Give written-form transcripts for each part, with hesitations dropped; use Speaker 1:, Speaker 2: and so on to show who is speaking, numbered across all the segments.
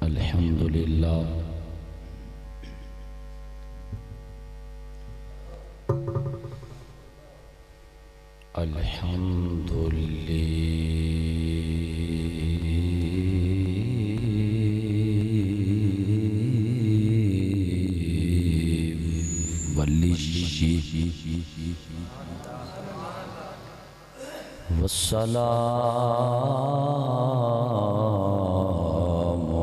Speaker 1: الحمدللہ والسلام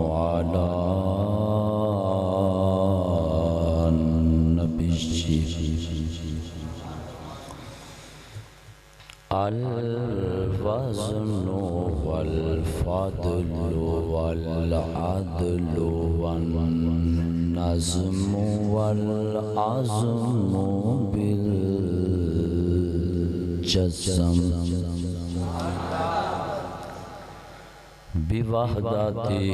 Speaker 1: على النبي الوزن والفضل والعدل والنظم والعزم بالجزم بوحدته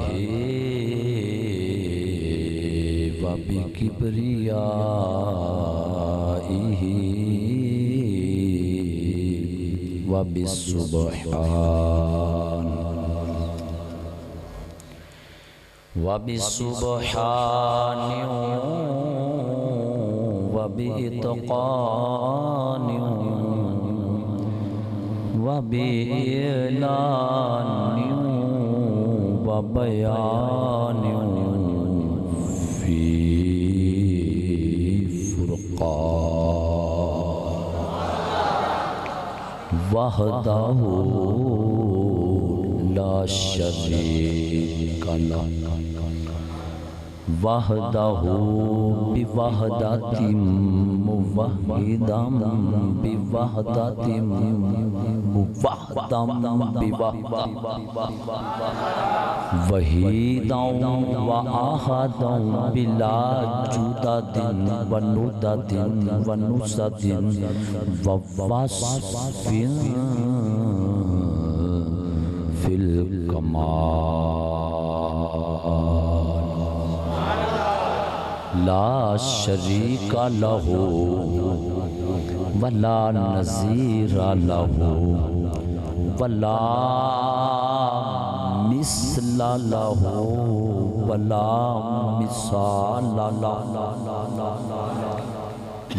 Speaker 1: وبكبريائه وبالسبحان وبإتقان وبإعلان وبيان في فرقان وحده لا شريك له وحده بوحدة موحدا بوحدة موحدا وحيدا وأحدا بلا جدد وندد ونسد ووصف في الكمال لا شريك له ولا نظير له ولا مثل له ولا مثال له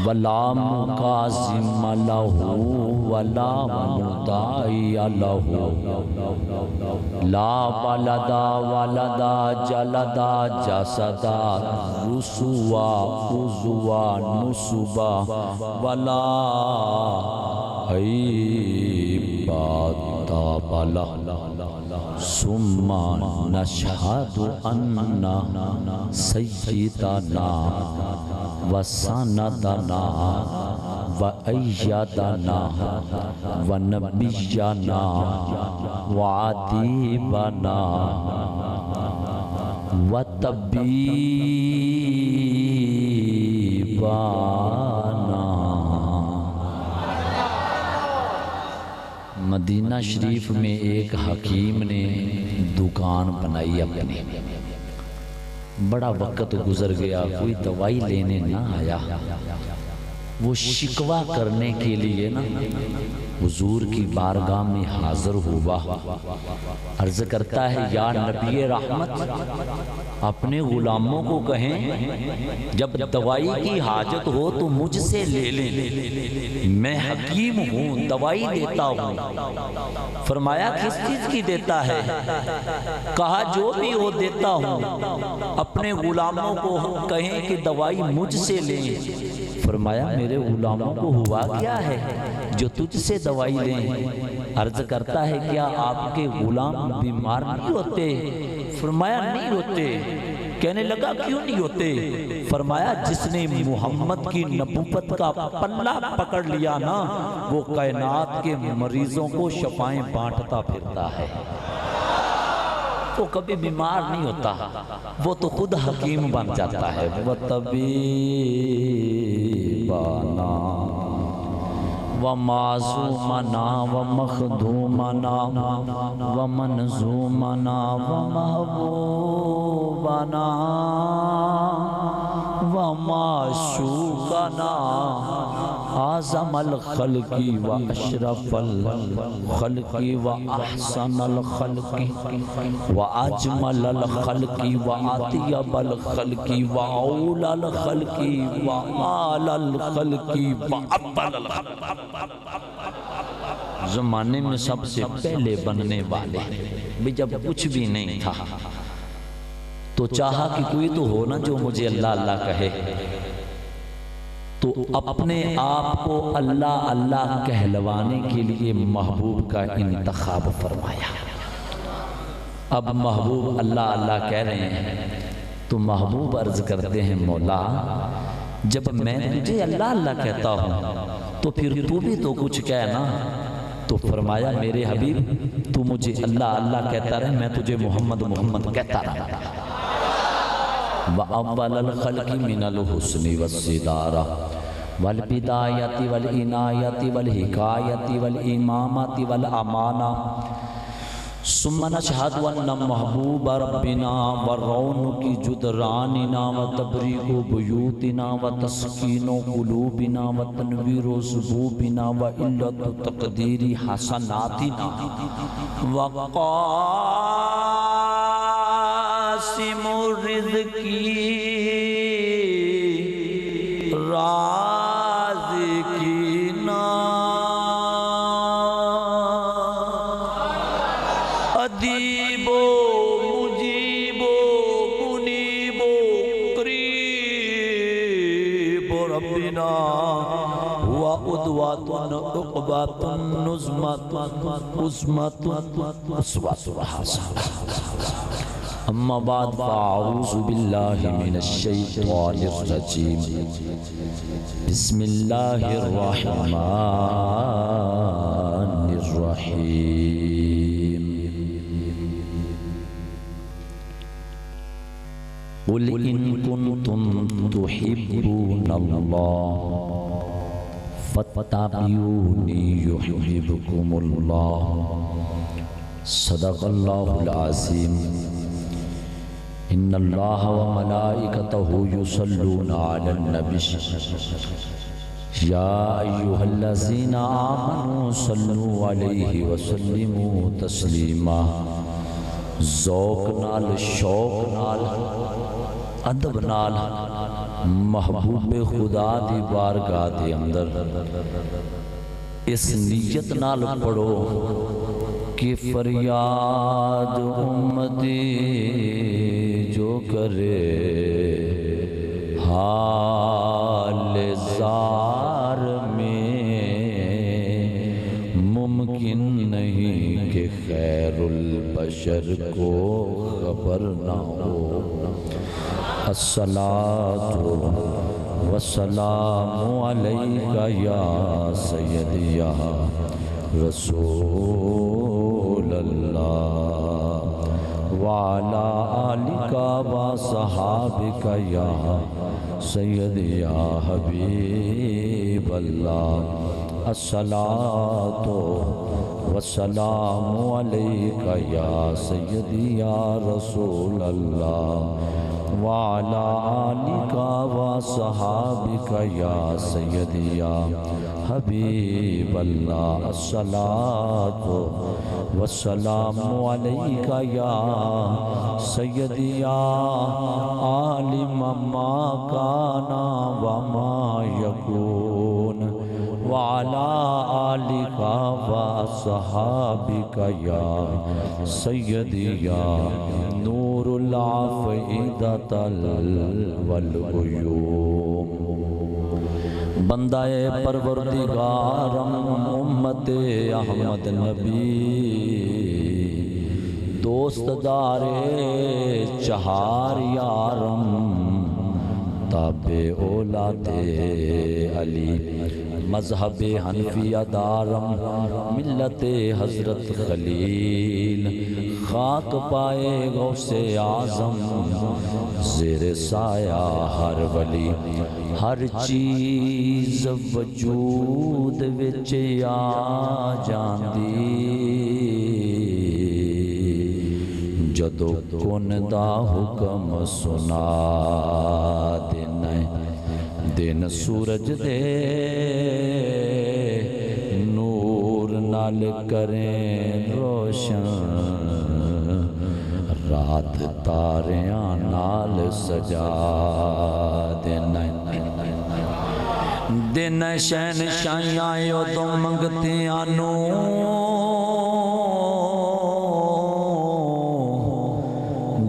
Speaker 1: ولا مقاسم له ولا مداعي له لا ولد ولد جلد جسد رسوا عزوا نسبا ولا عباد بلا ثم نشهد أن سيدنا وسندنا وأيدنا ونبينا وعديبنا وطبيبنا مدینہ شریف میں ایک حکیم نے دکان بنائی اپنی بڑا وقت گزر گیا کوئی دوائی لینے نہ آیا وہ شکوہ کرنے کے لیے نا حضور کی بارگاہ میں حاضر ہوا عرض کرتا ہے یا نبی رحمت اپنے غلاموں کو کہیں جب دوائی کی حاجت ہو تو مجھ سے لے لیں میں حکیم ہوں دوائی دیتا ہوں فرمایا کس چیز کی دیتا ہے کہا جو بھی ہو دیتا ہوں اپنے غلاموں کو کہیں کہ دوائی مجھ سے لیں فرمایا میرے غلاموں کو ہوا کیا ہے جو تجھ سے دوائی لیں عرض کرتا ہے کیا آپ کے غلام بیمار نہیں ہوتے فرمایا نہیں ہوتے کہنے لگا کیوں نہیں ہوتے فرمایا جس نے محمد کی نبوت کا پلہ پکڑ لیا نا وہ کائنات کے مریضوں کو شفائیں بانٹتا پھرتا ہے وہ کبھی بیمار نہیں ہوتا وہ تو خود حکیم بن جاتا ہے وَطَبِيبَانَا وَمَعْصُومَنَا وَمَخْدُومَنَا وَمَنْزُومَنَا وَمَحْبُوبَنَا وَمَعْشُوقَنَا اعظم الخلق و اشرف الخلق و احسن الخلق و اجمل الخلق و اطیب الخلق و اولی الخلق و اعلی الخلق و افضل الخلق. زمانے میں سب سے پہلے بننے والے بھی جب کچھ بھی نہیں تھا تو چاہا کہ کوئی تو ہو نا جو مجھے اللہ اللہ کہے، تو اپنے آپ کو اللہ اللہ کہلوانے کے لیے محبوب کا انتخاب فرمایا. اب محبوب اللہ اللہ کہہ رہے ہیں تو محبوب عرض کرتے ہیں مولا جب میں تجھے اللہ اللہ کہتا ہوں تو پھر تو بھی تو کچھ کہنا. تو فرمایا میرے حبیب تو مجھے اللہ اللہ کہتا رہے، میں تجھے محمد محمد کہتا رہا. وَأَوَّلَ الْخَلْقِ مِنَ الْحُسْنِ وَالصِّدَارَةِ وَالْبِدَایَةِ وَالْعِنَایَةِ وَالْحِکایَةِ وَالْإِمَامَةِ وَالْأَمَانَةِ ثم نشهد ان محبوب ربنا ورونق جدراننا وتبریق بیوتنا وتسکین قلوبنا وتنویر صبوبنا وعلت تقدیر حسناتنا وقاسم رزقی ادیب و مجیب و منیب و قریب ربنا ہوا ادوات عقبات نظمت عظمت اسوات حسنات. اما بعد فاعوذ باللہ من الشیطان الرجیم. بسم اللہ الرحمن الرحیم. قل ان کنتم تحبون اللہ فاتبعونی یحببکم اللہ. صدق اللہ العظیم. ان اللہ وملائکتہ یصلون علی النبی یا ایہا الذین آمنوا صلوا علیہ وسلموا تسلیما. ذوق نال شوق نال ادب نال محبوب خدا دی بارگاہ دے اندر اس نیت نال پڑھو کہ فریاد امتی جو کرے حال زار میں ممکن نہیں کہ خیر البشر کو خبر نہ ہو. الصلاۃ والسلام علیکہ یا سیدی یا رسول اللہ وعلا آلکہ وصحابکہ یا سیدی یا حبیب اللہ. الصلاۃ والسلام علیکہ یا سیدی یا رسول اللہ وعلا آلکہ وصحابکہ یا سیدی یا حبیب اللہ. الصلاۃ والسلام علیکہ یا سیدی یا عالم ما کانا وما یکون وعلا آلکہ وصحابکہ یا سیدی یا نور العافیدۃ والعیوم. بندہ پروردگارم امت احمد نبی دوست دار چہار یارم تابع اولاد علی مذہب حنفیہ دارم ملت حضرت خلیل خاک پائے غوث اعظم زیر سایہ ہر ولی ہر چیز وجود وچ آ جاندی جدو کن دا حکم سنا دینا دن سورج دے نال کریں روشن رات تاریاں نال سجا دینا دن شہنشاہیاں یودوں منگتیاں نو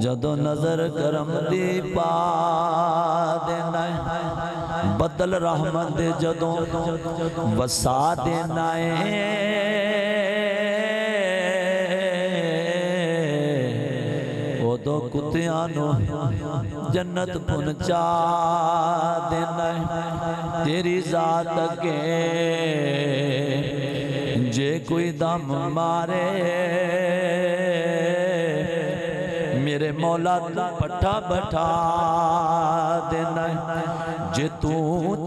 Speaker 1: جدو نظر کرم دی پا دینا بدل رحمت جدو وسا دینا دو کتیانو جنت پہنچا دینا تیری ذات کے جے کوئی دم مارے میرے مولا تو پٹھا بٹھا دینا جے تو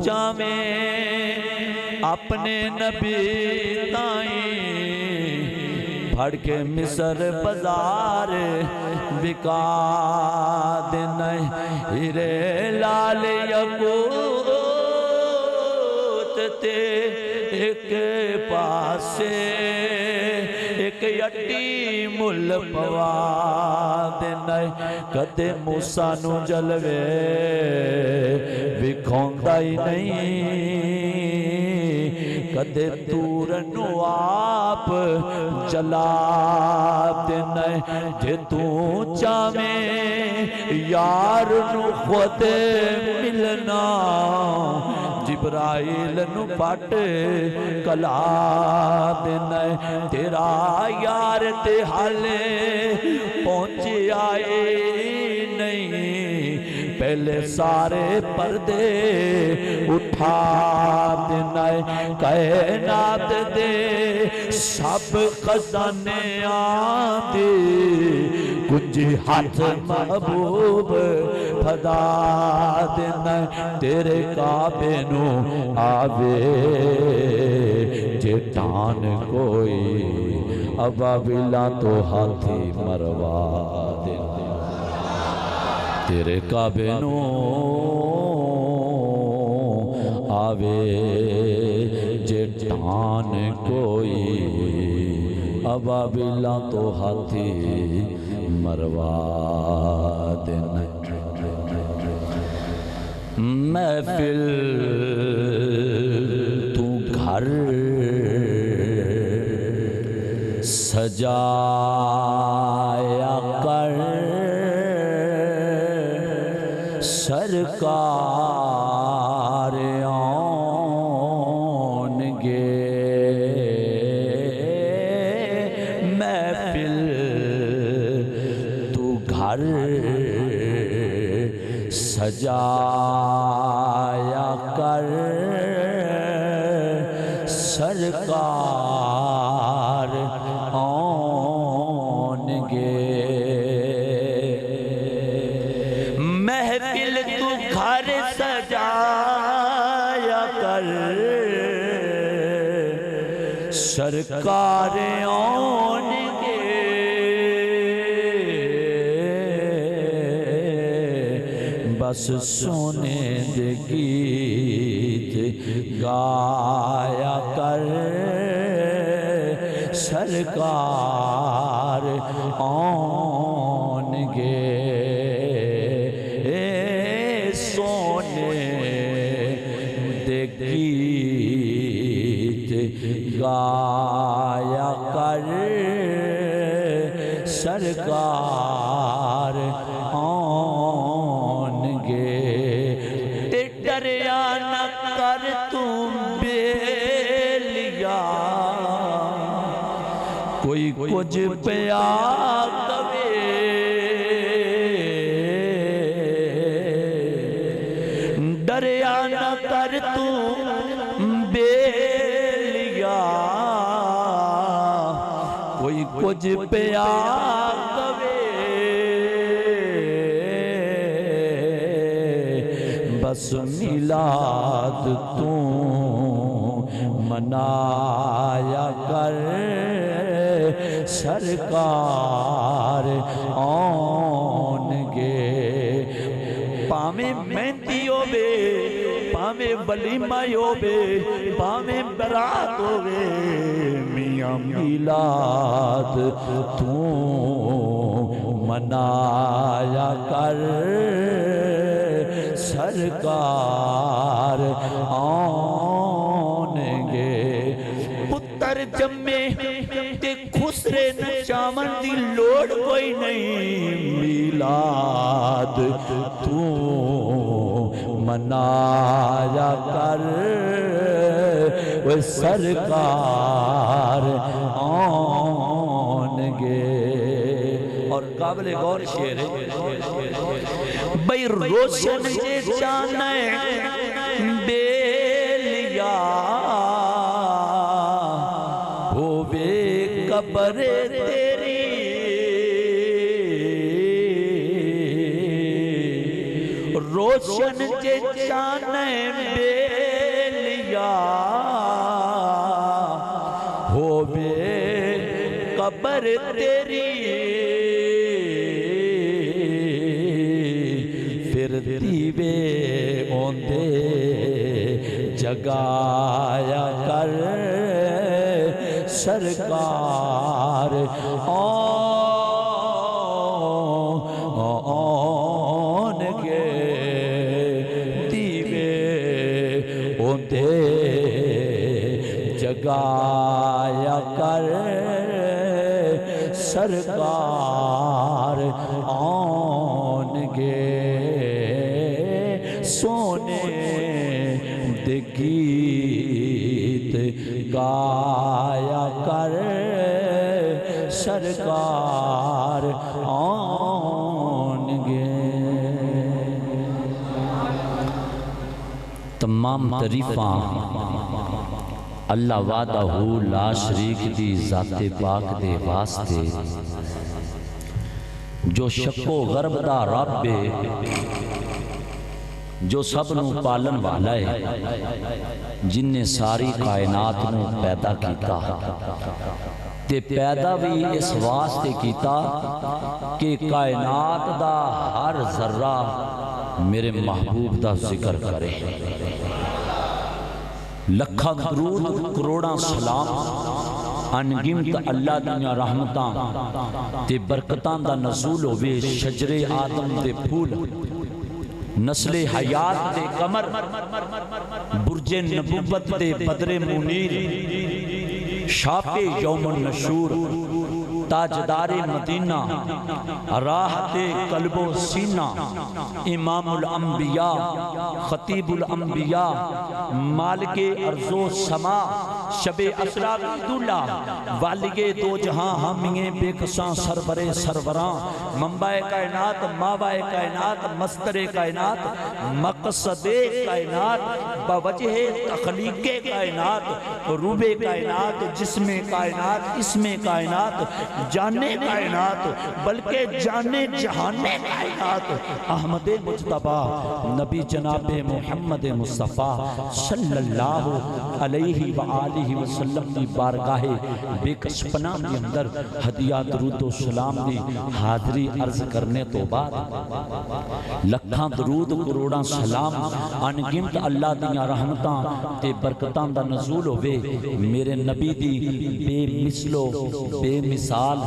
Speaker 1: چاہویں اپنے نبی تائیں پھڑ کے مصر بازار بکا دینا ہیرے لال یقوت تے ایک پاسے ایک یٹی مل پوا دینا کدے موسیٰ نو جلوے بکھوندا ہی نہیں کدے تور نو آپ جلا دینا جے تو چاہویں یار نو خود ملنا جبرائیل نو پٹ کلا دینا تیرا یار تے حالے پہنچے آئے نہیں پہلے سارے پردے اٹھا دینا کائنات دے سب خزانے آدھے کچھ ہاتھ محبوب پھدا دینا تیرے کعبے نو آوے جٹان کوئی ابابیلا تو ہاتھی مروا دینا تیرے کعبے نو آوے جٹان کوئی ابابیلا تو ہاتھی مروا دینا محفل تو گھر سجایا کر سرکار آن گے محفل تو گھر سجایا کر سرکار آن گے محفل تو گھر سجایا کر سرکار آن گے بس سونے دے گیت گایا کر سرکار آن گے سونے دے گیت گایا کر سرکار آن گے تے ڈریا نہ کر تم بیلیا کوئی کچھ پیا کبھی ڈریا نہ کر تم بیلیا کوئی کچھ پیا کبھی بس میلاد تو منایا کر سرکار آن گے پامے مہندی ہوے پامے ولیمہ ہووے بھاویں برات ہووے میاں میلاد تو منایا کر سرکار آنگے پتر جمے تے خسرے نچاون دی لوڑ کوئی نہیں میلاد تو منایا کر وہ سرکار آنگے اور قابل غور شعر ہے بھئی روشن جے جانے بیلیا ہووے قبر تیری روشن جے جانے بیلیا ہووے قبر تیری پھر دیوے اوندے جگایا کر سرکار آنگے دیوے اوندے جگایا کر سرکار آنگے سونے دے گیت گایا کر سرکار آنگے تمام تعریفاں اللہ وعدہ لا شریک دی ذات پاک دے واسطے جو شک و غرب دا رب جو سب نو پالن والا ہے جن نے ساری کائنات نو پیدا کیتا تے پیدا بھی اس واسطے کیتا کہ کائنات دا ہر ذرہ میرے محبوب دا ذکر کرے لکھاں درود کروڑاں سلام انگمت اللہ دنیا رحمتاں تے برکتاں دا نزول ہوئے شجر آدم دے پھول نسل حیات دے قمر برج نبوت دے بدر منیر شاپ یوم النشور تاجدار مدینہ راہ دے قلب و سینہ امام الانبیاء خطیب الانبیاء مالک ارض و سما شب اسرا عبداللہ والگ دو جہاں ہمیں بے قصاں سرور سروراں منبع کائنات ماوع کائنات مصدر کائنات مقصد کائنات بوجہ تخلیق کائنات روب کائنات جسم کائنات اسم کائنات جانے کائنات بلکہ جانے جہانے کائنات احمد مجتبہ نبی جناب محمد مصطفیٰ صلی اللہ علیہ وآلہ وسلم دی بارگاہ بے کشپنا کے اندر ہدیہ درود و سلام دی حاضری عرض کرنے تو بعد لکھاں درود کروڑاں سلام انگمت اللہ دیا رحمتاں تے برکتاں دا نزول ہوئے میرے نبی دی بے مثلو بے مثال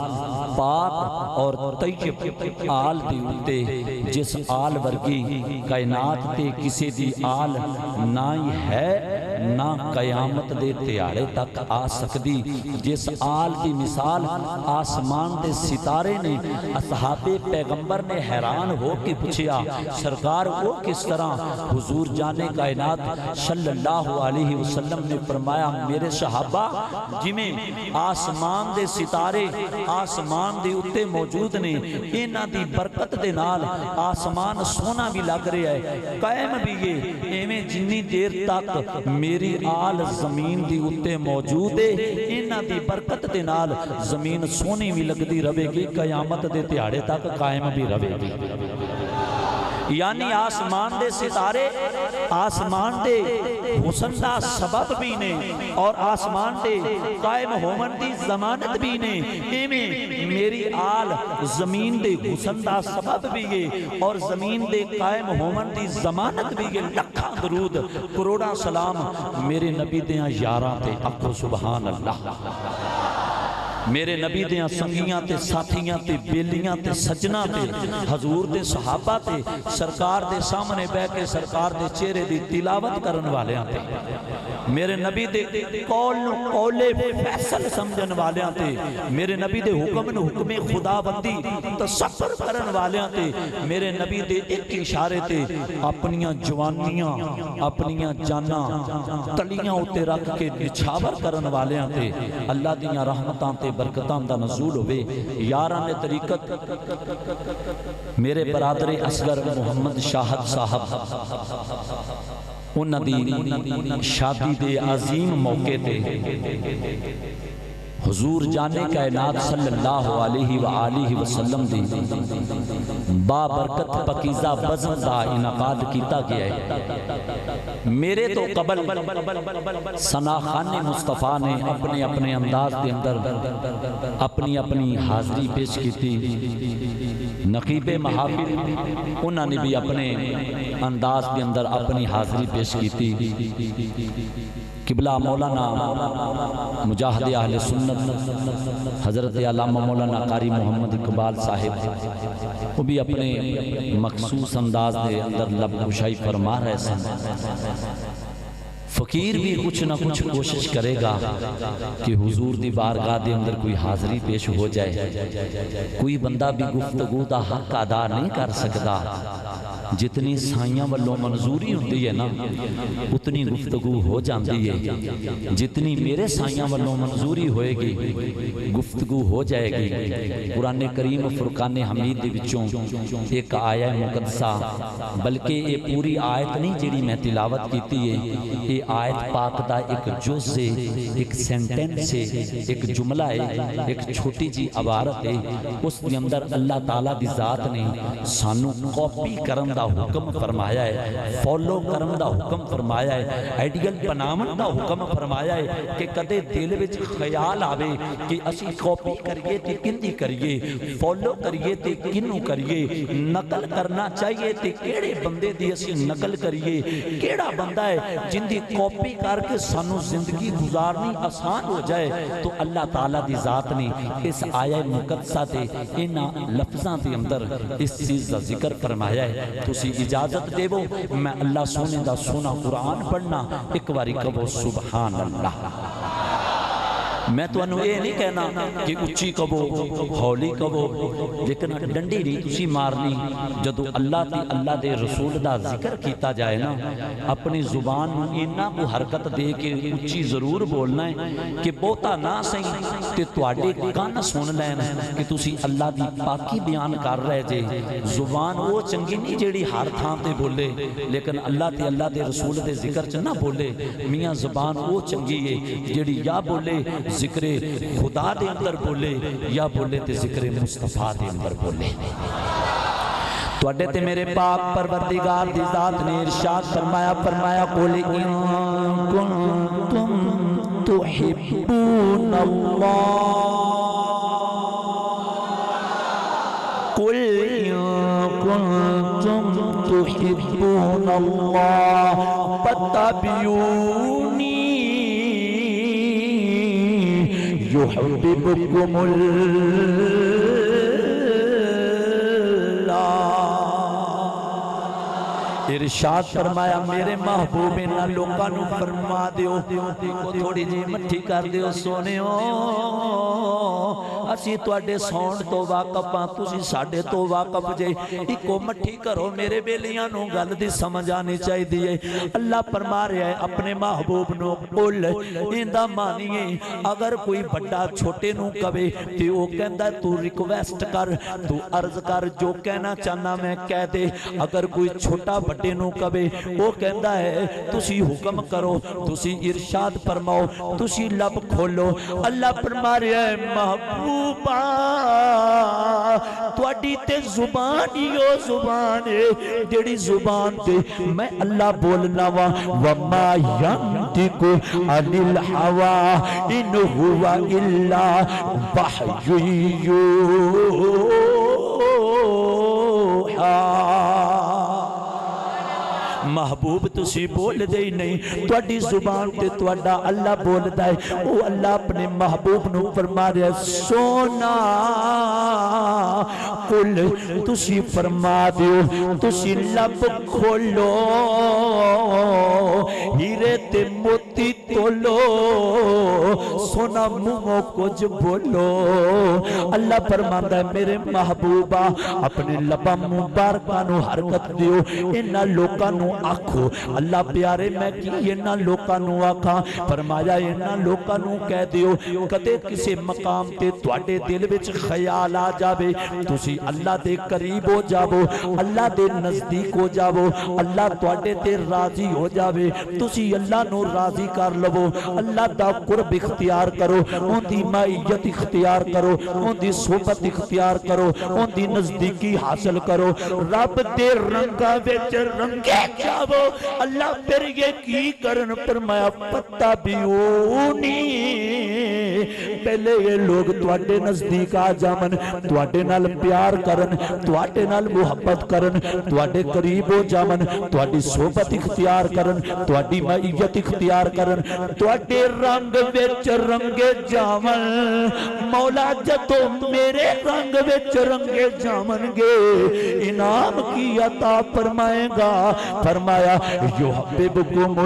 Speaker 1: پاک اور طیب آل دی اتے جس آل ورگی کائنات تے کسی دی آل نہ ہی ہے نہ قیامت دے تیارے تک آ سکتی جس آل کی مثال آسمان دے ستارے نے اصحاب پیغمبر نے حیران ہو کے پوچھیا سرکار وہ کس طرح حضور جانے کائنات صلی اللہ علیہ وسلم نے فرمایا میرے صحابہ جمیں آسمان دے ستارے آسمان دے اتے موجود نے انہاں دی برکت دے نال آسمان سونا بھی لگ رہا ہے قائم بھی یہ ایمیں جنی دیر تک میری آل زمین دی اتے موجود ہے انہاں دی برکت دے نال زمین سونی بھی لگ دی رہے گی قیامت دے تیاڑے تک قائم بھی رہے گی یعنی آسمان دے ستارے آسمان دے حسن دا سبب بھی نے اور آسمان دے قائم ہومن دی ضمانت بھی نے، ایمیں میری آل زمین دے حسن دا سبب بھی ہے اور زمین دے قائم ہومن دی ضمانت بھی ہے۔ لکھاں درود کروڑاں سلام میرے نبی دیاں یاراں تے آکھو سبحان اللہ۔ میرے نبی دیاں سنگیاں تے ساتھیاں تے بیلیاں تے سجنہ تے حضور دے صحابہ تے سرکار دے سامنے بے کے سرکار دے چہرے دی تلاوت کرن والیاں تے میرے نبی دے قول قولے فیصل سمجھن والیاں تے میرے نبی دے حکم حکم خدا بندی تصور کرن والیاں تے میرے نبی دے ایک اشارے تے اپنیاں جوانیاں اپنیاں جاناں تلیاں اتے رکھ کے نچھاور کرن والیاں تے اللہ دیاں رحمتاں تے برکتاں دا نزول ہوئے۔ یاران طریقت میرے برادر اصغر محمد شاہد صاحب انہاں دی شادی دے عظیم موقع تے حضور جانے کائنات صلی اللہ علیہ وآلہ وسلم دی بابرکت پکیزہ بزم دا انعقاد کیتا گیا ہے۔ میرے تو قبل ثناخان مصطفیٰ نے اپنے اپنے انداز کے اندر اپنی اپنی حاضری پیش کی تھی، نقیب محافل انہوں نے بھی اپنے انداز کے اندر اپنی حاضری پیش کی تھی۔ قبلہ مولانا مجاہد اہل سنت حضرت علامہ مولانا قاری محمد اقبال صاحب وہ بھی اپنے مخصوص انداز دے اندر لب گشائی فرما رہے سن۔ فقیر بھی کچھ نہ کچھ کوشش کرے گا کہ حضور دی بارگاہ دے اندر کوئی حاضری پیش ہو جائے۔ کوئی بندہ بھی گفتگو دا حق ادا نہیں کر سکتا، جتنی سائیاں والوں منظوری ہوتی ہے نا اتنی گفتگو ہو جاندی ہے، جتنی میرے سائیاں والوں منظوری ہوئے گی گفتگو ہو جائے گی۔ قرآن کریم فرقان حمید دے وچوں ایک آیہ مقدسہ بلکہ یہ پوری آیت نہیں جیڑی میں تلاوت کیتی ہے، یہ آیت پاک دا ایک جز ہے، ایک سینٹنس ہے، ایک جملہ ہے، ایک چھوٹی جی عبارت ہے، اس کے اندر اللہ تعالیٰ دی ذات نے سانو کاپی کرن دا حکم فرمایا ہے، فالو کرن دا حکم فرمایا ہے، آئیڈیل بناون دا حکم فرمایا ہے کہ کدے دل وچ خیال آوے کہ اسی کاپی کریے تے کندی کریے، فالو کریے تے کنوں کریے، نقل کرنا چاہیے تے کیڑے بندے دی اسی نقل کریے، کیڑا بندہ ہے جن دی کاپی کر کے سانو زندگی گزارنی آسان ہو جائے۔ تو اللہ تعالیٰ دی ذات نے اس آیہ مقدسہ تے انہاں لفظاں دے اندر اس چیز دا ذکر فرمایا ہے۔ تسی اجازت دے وہ میں اللہ سونے دا سونا قرآن پڑھنا ایک باری کہو سبحان اللہ۔ میں تو انہوں یہ نہیں کہنا کہ اچھی کبو ہولی کبو، لیکن ڈنڈی نہیں تسی مارنی جدو اللہ دے رسول دا ذکر کیتا جائے نا اپنی زبان انہاں کو حرکت دے کے اچھی ضرور بولنا ہے کہ بہتا نہ سہی تے تواڈے کان سن لینا کہ تسی اللہ دی پاکی بیان کر رہے جے۔ زبان وہ چنگی نہیں جیڑی ہر تھان تے بولے لیکن اللہ دے رسول دے ذکر چ نہ بولے، میاں زبان وہ چنگی ہے جیڑی یا بولے ذکر خدا دے اندر بولے یا بولے تے ذکر مصطفیٰ دے اندر بولے۔ تو اڈے تے میرے پاک پروردگار دی ذات نے ارشاد فرمایا قل ان کنتم تحبون اللہ، قل ان کنتم تحبون اللہ فاتبعونی يحببكم الله۔ ارشاد فرمایا میرے محبوب انہاں لوکاں نو فرما دیو تھوڑی جی مٹھی کر دیو سونےو، اسی تواڈے سون تو واقف ہاں تسی ساڈے تو واقف جے، اکو مٹھی کرو میرے بیلیاں نو گل دی سمجھ آنی چاہیے۔ اللہ فرما رہا ہے اپنے محبوب نو قل ایندا مانیے اگر کوئی بڑا چھوٹے نو کہے تے او کہندا تو ریکویسٹ کر، تو عرض کر، جو کہنا چاہنا میں کہہ دے۔ اگر کوئی چھوٹا بڑے نو کہے وہ کہندا ہے تسی حکم کرو، تسی ارشاد فرماؤ، تسی لب کھولو۔ اللہ فرما رہا ہے محبوبا تواڈی تے زبان ہی او زبان ہے جڑی زبان تے میں اللہ بولنا وا وما ينطق عن الهوى ان هو الا وحی یوحى محبوب تسی بول دے نہیں تواڈی زبان تے تواڈا اللہ بولدا ہے او اللہ اپنے محبوب نو فرما رہا ہے سونا قل تسی فرما دیو تسی لب کھولو ہیرے تے موتی تولو سونا منہ کچھ بولو اللہ فرماندا ہے میرے محبوبہ اپنے لباں مبارکاں نو حرکت دیو انہاں لوکاں نو آکھو اللہ پیارے میں کی انہاں لوکاں نو آکھاں فرمایا انہاں لوکاں نو کہہ دیو کدے کسے مقام تے تواڈے دل وچ خیال آ جاوے تسی اللہ دے قریب ہو جاؤ اللہ دے نزدیک ہو جاؤ اللہ تواڈے تے راضی ہو جاوے تسی اللہ نو راضی کر لو اللہ دا قرب اختیار کرو اون دی معیت اختیار کرو اون دی صحبت اختیار کرو اون دی نزدیکی حاصل کرو رب دے رنگاں وچ رنگے جاؤ اللہ پھر یہ کی کرن فرمایا پتہ بھی اونی پہلے یہ لوگ تواڈے نزدیک آ جامن تواڈے نال پیار کرن تواڈے نال محبت کرن تواڈے قریب ہو جامن تواڈی صحبت اختیار کرن تواڈی معیت اختیار کرن تواڈے رنگ وچ رنگے جامن مولا جدو میرے رنگ وچ رنگے جامن گے انعام کی عطا فرمائے گا فرمایا یحببکم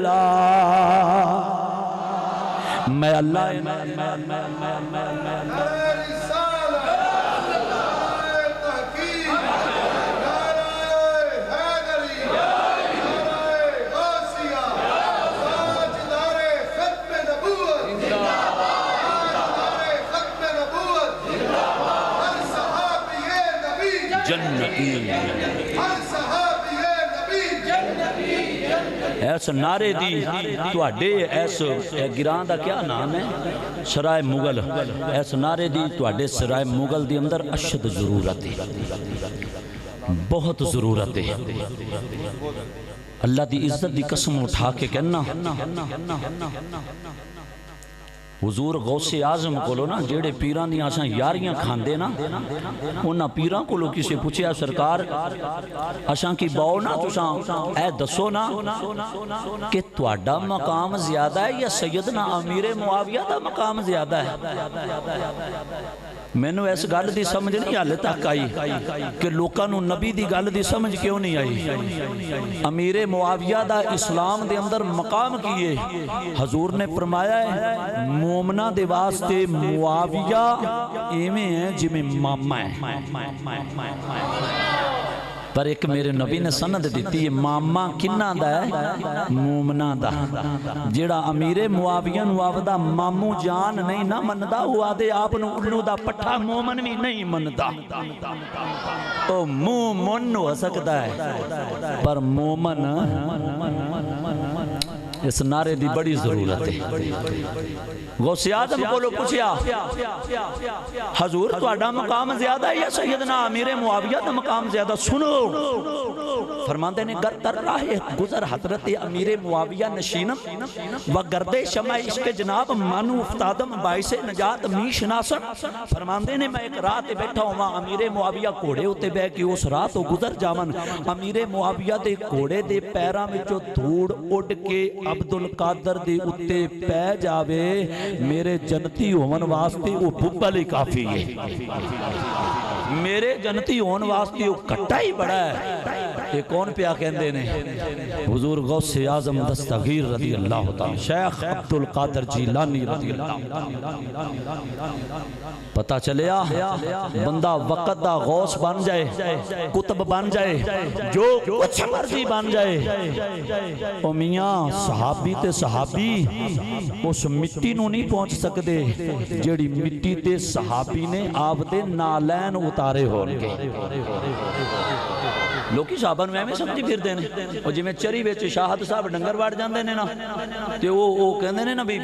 Speaker 1: اللہ میں اللہ ایس نعرے دی تواڈے ایس گران دا کیا نام ہے سرائے مغل ایس نعرے دی تواڈے سرائے مغل دی اندر اشد ضرورت ہے بہت ضرورت ہے اللہ دی عزت دی قسم اٹھا کے کہنا حضور غوث اعظم کولو نا جیڑے پیران دی آساں یاریاں کھاندے نا انہاں پیران کولو کسے پوچھیا سرکار آساں کی باؤ نا تساں اے دسو نا کہ تواڈا مقام زیادہ ہے یا سیدنا امیر معاویہ دا مقام زیادہ ہے میں نے اس گل دی سمجھ نہیں حال تک آئی کہ لوکاں نو نبی دی گل دی سمجھ کیوں نہیں آئی امیر معاویہ دا اسلام دے اندر مقام کیے حضور نے فرمایا ہے مومنہ دے واسطے معاویہ ایویں ہیں جمیں ماما ہے پر ایک میرے نبی نے سند دیتی ہے ماما کنہ دا ہے مومنہ دا جیڑا امیر معاویہ نو آودہ مامو جان نہیں نہ مندہ وہ آدھے آپ نو انو دا پٹھا مومن بھی نہیں مندہ او مومن ہو سکتا ہے پر مومن اس نعرے دی بڑی ضرورت ہے غوث اعظم کو لو پوچھیا حضور تواڈا مقام زیادہ ہے یا سیدنا امیر معاویہ دا مقام زیادہ سنو فرماندے نے گر تر راہ گزر حضرت امیر معاویہ نشینم و گردے شمع عشق جناب مانو افتادم باعث نجات می شناسم فرماندے نے میں ایک رات بیٹھا ہوں امیر معاویہ کوڑے ہوتے بے کہ اس رات گزر جامن امیر معاویہ دے کوڑے دے پیرا میں جو دھوڑ اڑ کے عبدالقادر دے اتے پہ جاوے میرے جنتی ہون واسطے وہ بھبل ہی کافی ہے میرے جنتی ہون واسطے وہ کٹا ہی بڑا ہے یہ کون پیا کہندے نے حضور غوث اعظم دستگیر رضی اللہ تعالی شیخ عبدالقادر جیلانی رضی اللہ پتہ چلیا بندہ وقت دا غوث بن جائے کتب بن جائے جو کچھ مرضی بن جائے او میاں صحابی تے صحابی اس مٹی نو نہیں پہنچ سکتے جیڑی مٹی تے صحابی نے آپ دے نالین اتارے ہو گے لوکی صحابہ صحابہ میں سمجھی پھر دینے اور جی میں چری بیچے شاہد صاحب ڈنگر واڑ جاندے نے نا تے وہ کہندے نے نا بھی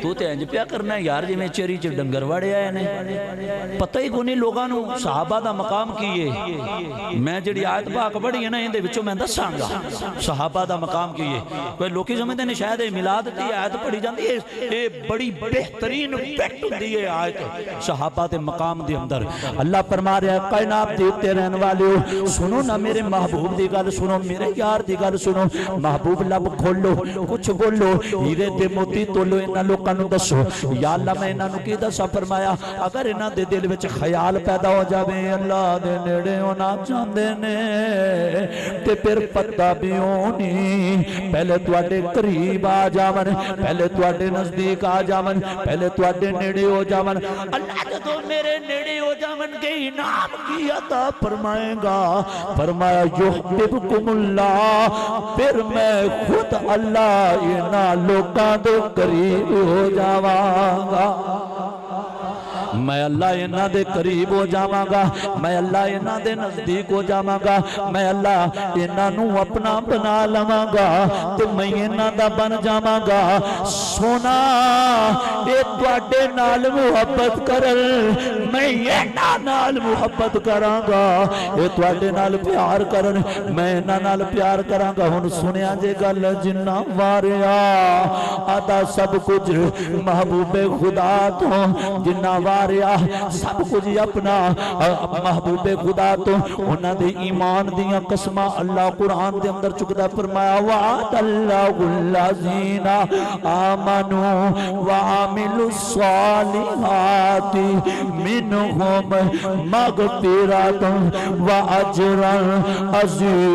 Speaker 1: تو تے انج پیا کرنا ہے یار جی میں چری چ ڈنگر واڑے آئے نے پتہ ہی کوئی لوگاں نو صحابہ دا مقام کیے میں جڑی آیت پاک پڑھی ہے نا اندے وچوں میں دساں گا صحابہ دا مقام کیے کوئی لوکی سمجھدے نے شاید میلاد دی آیت پڑھی جاندی ہے اے بڑی بہترین فیکٹ ہوندی ہے آیت صحابہ دے مقام دے اندر اللہ فرما رہا ہے کائنات دیتے رہنے والے ہو سنو نا میرے محبوب دی گل سنو میرے یار دی گل سنو محبوب لب کھولو کچھ بولو ہیرے تے موتی تولو انہاں لوکاں نوں دسو یا اللہ میں انہاں نوں کی دسا فرمایا اگر انہاں دے دل وچ خیال پیدا ہو جاوے اللہ دے نیڑے ہونا چاہندے نے تے پھر پتہ بھی ہونی پہلے تواڈے قریب آ جاون پہلے تواڈے نزدیک آ جاون پہلے تواڈے نیڑے ہو جاون اللہ جدوں میرے نیڑے ہو جاون گے انعام کی عطا فرمائے گا فرمایا یحببکم اللہ پھر میں خود اللہ انہاں لوکاں دے قریب ہو جاواں گا میں اللہ انہاں دے قریب ہو جاواں گا میں اللہ انہاں دے نزدیک ہو جاواں گا میں اللہ انہاں نوں اپنا بنا لواں گا تے میں انہاں دا بن جاواں گا سونا اے تواڈے نال محبت کرن میں انہاں نال محبت کراں گا اے تواڈے نال پیار کرن میں انہاں نال پیار کراں گا ہن سنیا جے گل جنہ واریا آدھا سب کچھ محبوب خدا تو جنہ واریا سب کچھ اپنا محبوب خدا تو انہاں دے ایمان دیاں قسمہ اللہ قرآن دے اندر چکدہ فرمایا وعد اللہ الذین آمنوا وعملوا الصالحات منہم مغفرۃ واجر عظیما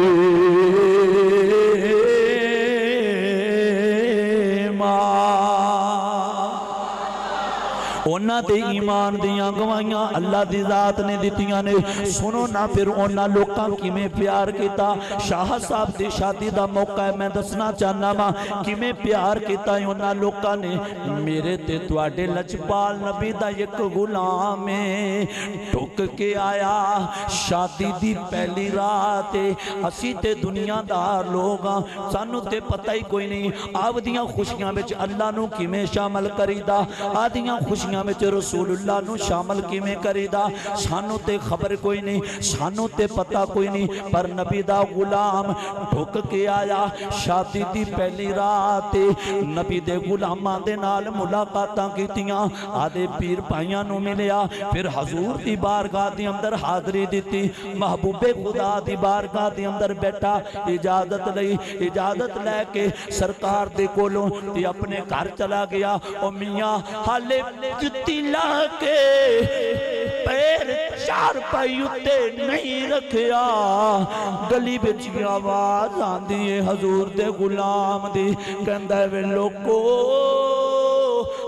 Speaker 1: اونا تے ایمان دیاں گوائیاں اللہ دی ذات نے دیتیاں نے سنو نا پھر اونا لوکاں کی میں پیار کیتا شاہ صاحب دی شادی دا موقع ہے میں دسنا چاہنا ماں کی میں پیار کیتا اونا لوکاں نے میرے تے تواڈے لجپال نبی دا یک غلام ہے ٹھک کے آیا شادی دی پہلی رات اسی تے دنیا دار لوگاں سانو تے پتہ ہی کوئی نہیں آو دیاں خوشیاں بچ اللہ نو کی میں شامل کریدا آدیاں خوشیاں میں رسول اللہ نو شامل کی میں کریدا سانو تے خبر کوئی نہیں سانو تے پتہ کوئی نہیں پر نبی دا غلام ٹھک کے آیا شادی دی پہلی رات نبی دے غلاماں دے نال ملاقاتاں کیتیاں آدھے پیر بھائیاں نو ملیا پھر حضور دی بارگاہ دی اندر حاضری دیتی محبوب خدا دی بارگاہ دی اندر بیٹھا اجازت لے کے سرکار دے کولوں تے اپنے گھر چلا گیا او میاں حالے جتی لا کے پیر چار پائی اتے نہیں رکھیا گلی بچی آواز آندی ہے حضور دے غلام دی کہندہ ہے وے لوکو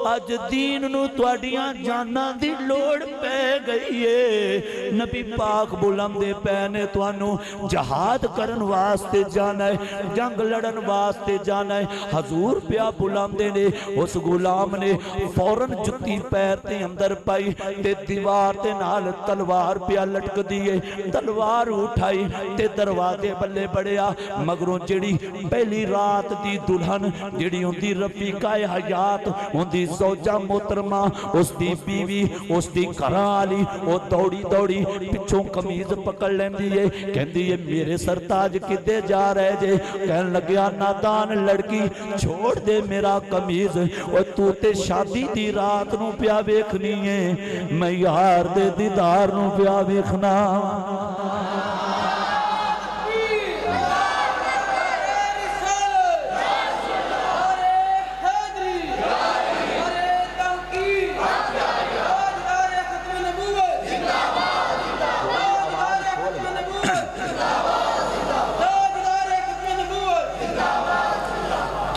Speaker 1: آج دین نو تواڈیاں جانا دی لوڑ پہ گئی ہے نبی پاک بلند دے پینے توانو جہاد کرن واسطے جانا ہے جنگ لڑن واسطے جانا ہے حضور پیا بلند دے نے اس غلام نے فوراں جتی پیر تے اندر پائی تے دیوار تے نال تلوار پیا لٹک دیئے تلوار اٹھائی تے دروازے بلے بڑیا مگروں جڑی پہلی رات دی دلہن جڑی ہوندی رفیقہ حیات ہوندی زوجہ محترمہ اس دی بیوی اس دی گھرالی وہ دوڑی دوڑی پچھوں قمیض پکڑ لین دیئے کہن دیئے میرے سرتاج کدے جا رہے جے کہن لگیا نادان لڑکی چھوڑ دے میرا قمیض وہ تو تے شادی دی رات نو پیا ویکھنی ہے میں یار دے دیدار نو پیا ویکھنا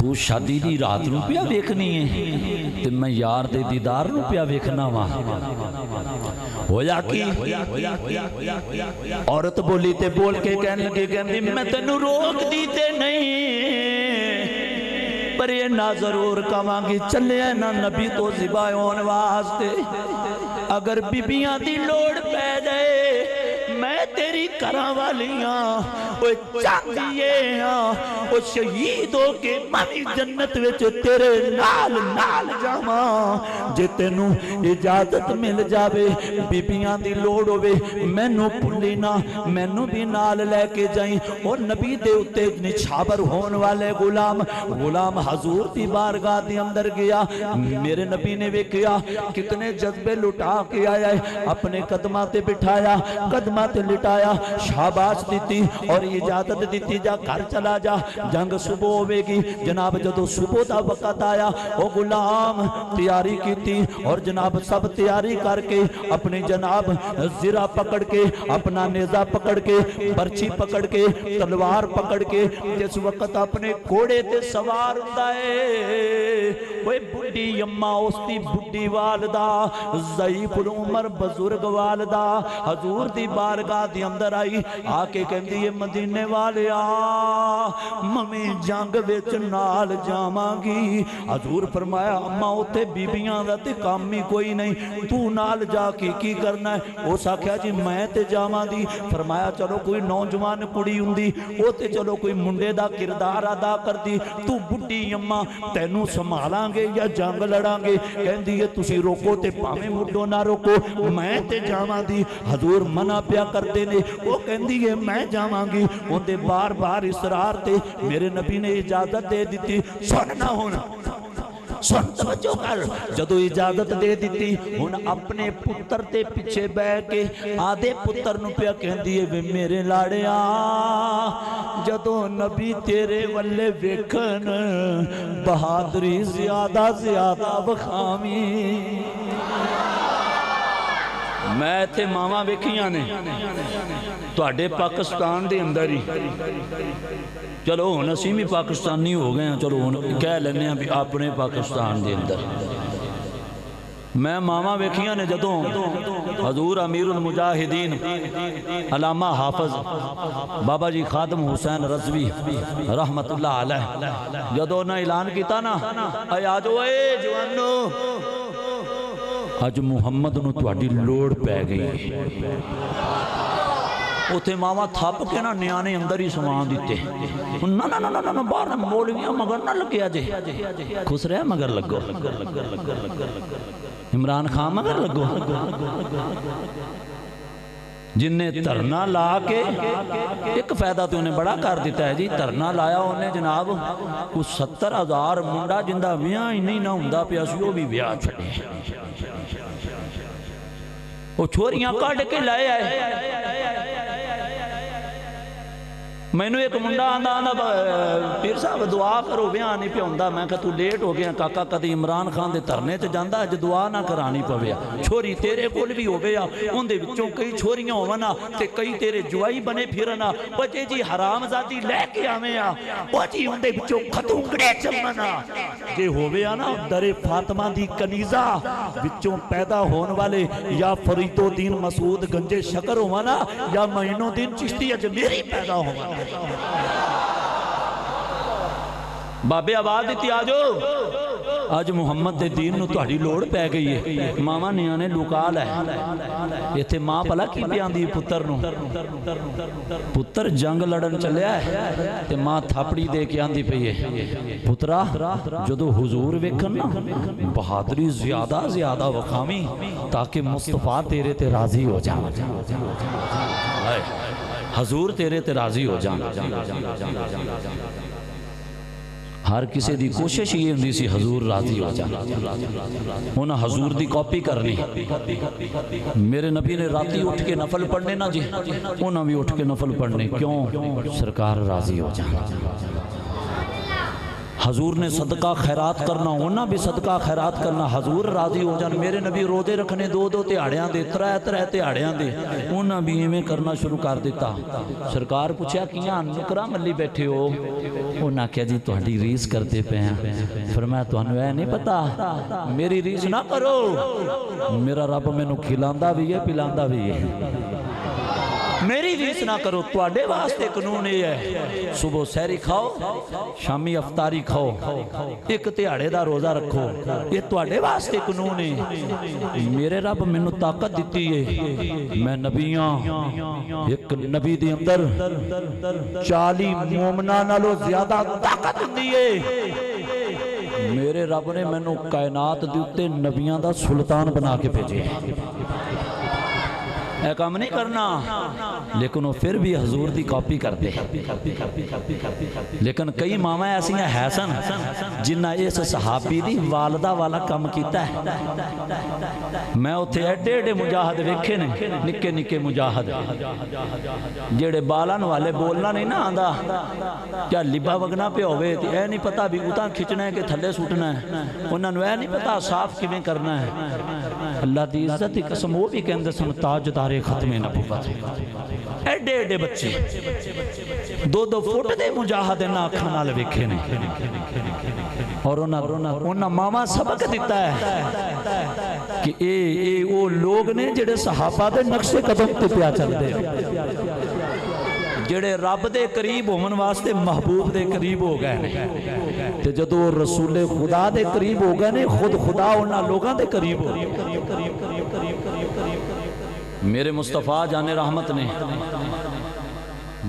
Speaker 1: تو شادی دی رات نو پیا ویکھنی ہے تے میں یار دے دیدار نو پیا ویکھنا وا ہویا کی عورت بولی تے بول کے کہنے لگے کہندی میں تینوں روک دی تے نہیں پر یہ نہ ضرور کہاں گی چلے نا نبی تو ذبح ہون واسطے اگر بیبیاں دی لوڑ پہ جائے میں تیری کراں والیاں اوے چاندیے ہاں او شہید ہو کے میں جنت وچ تیرے نال نال جاواں جے تینوں اجازت مل جاوے بیبیاں دی لوڑ ہوے مینوں بھلی نہ مینوں بھی نال لے کے جائیں اور نبی دے اتے نچھاور ہون والے غلام حضور دی بارگاہ دی اندر گیا میرے نبی نے ویکھیا کتنے جذبے لٹا کے آیا ہے اپنے قدمہ تے بٹھایا قدمہ تے لٹایا شاباش دیتی اور اجازت دیتی جا گھر چلا جا جنگ صبح ہوئے گی جناب جدو صبح دا وقت آیا وہ غلام تیاری کی تھی اور جناب سب تیاری کر کے اپنے جناب زرہ پکڑ کے اپنا نیزہ پکڑ کے برچی پکڑ کے تلوار پکڑ کے جس وقت اپنے گھوڑے تے سوار ہوتا ہے وہ بڑی اماں اس دی بڑی والدہ ضعیف العمر بزرگ والدہ حضور دی بارگاہ دی اندر آئی آکے کہندی ہے مدینے والے ممی جنگ وچ نال جاواں گی حضور فرمایا اماں اوتھے بیبیاں دا تے کام ہی کوئی نہیں تو نال جا کے کی کرنا ہے اس آکھیا جی میں تے جاواں دی فرمایا چلو کوئی نوجوان کڑی ہوندی او تے چلو کوئی منڈے دا کردار ادا کر دی تو بڈھی اماں تینوں سنبھالاں گے یا جنگ لڑاں گے کہندی ہے تسی روکو تے پاویں مڈو نہ روکو میں تے جاواں دی حضور منع پیا کردے نے وہ کہندی ہے میں جاواں گی اوندے بار بار اصرار تے میرے نبی نے اجازت دے دیتی سننا ہونا سن توجہ کر جدو اجازت دے دیتی ہن اپنے پتر تے پیچھے بیٹھ کے آدھے پتر نو پیا کہندی ہے وے میرے لاڑیا جدو نبی تیرے والے ویکھن بہادری زیادہ وکھاویں میں تے ماما ویکھیاں نے تواڈے پاکستان دے اندر ہی چلو ہن اسی بھی پاکستانی ہو گئے ہیں چلو ہن کہہ لینے ہیں بھی اپنے پاکستان دے اندر میں ماما ویکھیاں نے جدوں حضور امیر المجاہدین علامہ حافظ بابا جی خادم حسین رضوی رحمت اللہ علیہ جدوں نہ اعلان کیتا نا اے آجو اے جوانو اج محمد نو تواڈی لوڑ پہ گئی اوتھے ماما تھپ کے نا نیانے اندر ہی سامان دیتے نا باہر مولویاں مگر نہ لگیا جے خوش رہے مگر لگو عمران خان مگر لگو جن نے ترنا لا کے ایک فائدہ تو انہیں بڑا کر دیتا ہے جی ترنا لایا انہیں جناب کچھ 70,000 منڈا جندہ ویاں ہی نہیں نہ ہندہ پیاسیوں بھی ویاں چھڑے وہ چھوریاں کاٹ کے لائے آئے میں نے ایک منڈا آندہ پیر صاحب دعا کرو بیان نہیں پہ ہوندہ میں کہا تو لیٹ ہو گیا کاکا کدی عمران خان دے ترنے تے جاندہ ہے جو دعا نہ کرانی پویا چھوری تیرے کول بھی ہو گیا ان دے بچوں کئی چھوریاں ہونا تے کئی تیرے جوائی بنے پھرنا بچے جی حرام ذاتی لے کے آمیا بچی ان دے بچوں کھتونگڑے چمنا جے ہو گیا نا در فاطمہ دی کنیزہ بچوں پیدا ہون والے یا فرید الدین مسعود گنجے شکر ہونا یا معین الدین چشتی اجمیری پیدا ہونا بابے آواز دیتی آجو آج محمد دے دین نو تہاڈی لوڑ پہ گئی ہے ماما نیانے لوکال ہے یہ تھے ماں پلا کی پیان دی پتر نو پتر جنگ لڑن چلیا ہے تے ماں تھاپڑی دے کے آن دی پئی ہے پترا جدو حضور ویکھن نا بہادری زیادہ وقامی تاکہ مصطفیٰ تیرے تے راضی ہو جائیں حضور تیرے تے راضی ہو جائیں ہر کسی دی کوشش یہ ہوندی سی حضور راضی ہو جائیں انہاں حضور دی کاپی کرنی میرے نبی نے راتی اٹھ کے نفل پڑھنے نا جی انہاں بھی اٹھ کے نفل پڑھنے کیوں سرکار راضی ہو جائیں حضور نے صدقہ خیرات کرنا انہاں بھی صدقہ خیرات کرنا حضور راضی ہو جان میرے نبی روزے رکھنے دو تہاڑیاں دے ترے تہاڑیاں دے انہاں بھی ایویں کرنا شروع کر دیتا سرکار پوچھا کیاں نکرا ملی بیٹھے ہو انہاں کہا جی تہاڈی ریس کرتے پے ہیں فرمایا تانوں اے نہیں پتا میری ریس نہ کرو میرا رب مینوں کھلاندا بھی ہے پلاندا بھی ہے میری ریس نہ کرو. تواڈے واسطے قانون یہ ہے صبح سحری کھاؤ شامی افطاری کھاؤ ایک تہاڑے دا روزہ رکھو. یہ تواڈے واسطے قانون ہے. میرے رب مینوں طاقت دیتی ہے. میں نبیاں ایک نبی دے اندر 40 مومناں نالوں زیادہ طاقت ہوندی ہے. میرے رب نے مینوں کائنات دے اوتے نبیاں دا سلطان بنا کے بھیجے. اے کام نہیں کرنا لیکن وہ پھر بھی حضور دی کاپی کرتے. لیکن کئی ماما ایسی ہیں سن جنہ اس صحابی دی والدہ والا کام کیتا ہے. میں اتھے ایڈے ایڈے مجاہد ویکھے نے نکے نکے مجاہد جیڑے بالان والے بولنا نہیں نا آندا کیا لبا وگنا پہ ہوئے تھی اے نہیں پتا بھی اتاں کھچنا ہے کہ تھلے سوٹنا ہے. انہوں نے اے نہیں پتا صاف کیویں کرنا ہے. اللہ دی عزت دی قسم وہ بھی کہندے سن تاجدار ختم نبوت. ایڈے ایڈے بچے 2-2 فٹ دے مجاہد نہ اکھاں نال ویکھے نے. اور انہاں ماما سبق دیتا ہے کہ اے وہ لوگ نے جڑے صحابہ دے نقش قدم تے پیا چل دے جڑے رب دے قریب ہومن واسطے محبوب دے قریب ہو گئے تے جدو رسول خدا دے قریب ہو گئے نے خود خدا انہاں لوگاں دے قریب ہو. میرے مصطفیٰ جان رحمت نے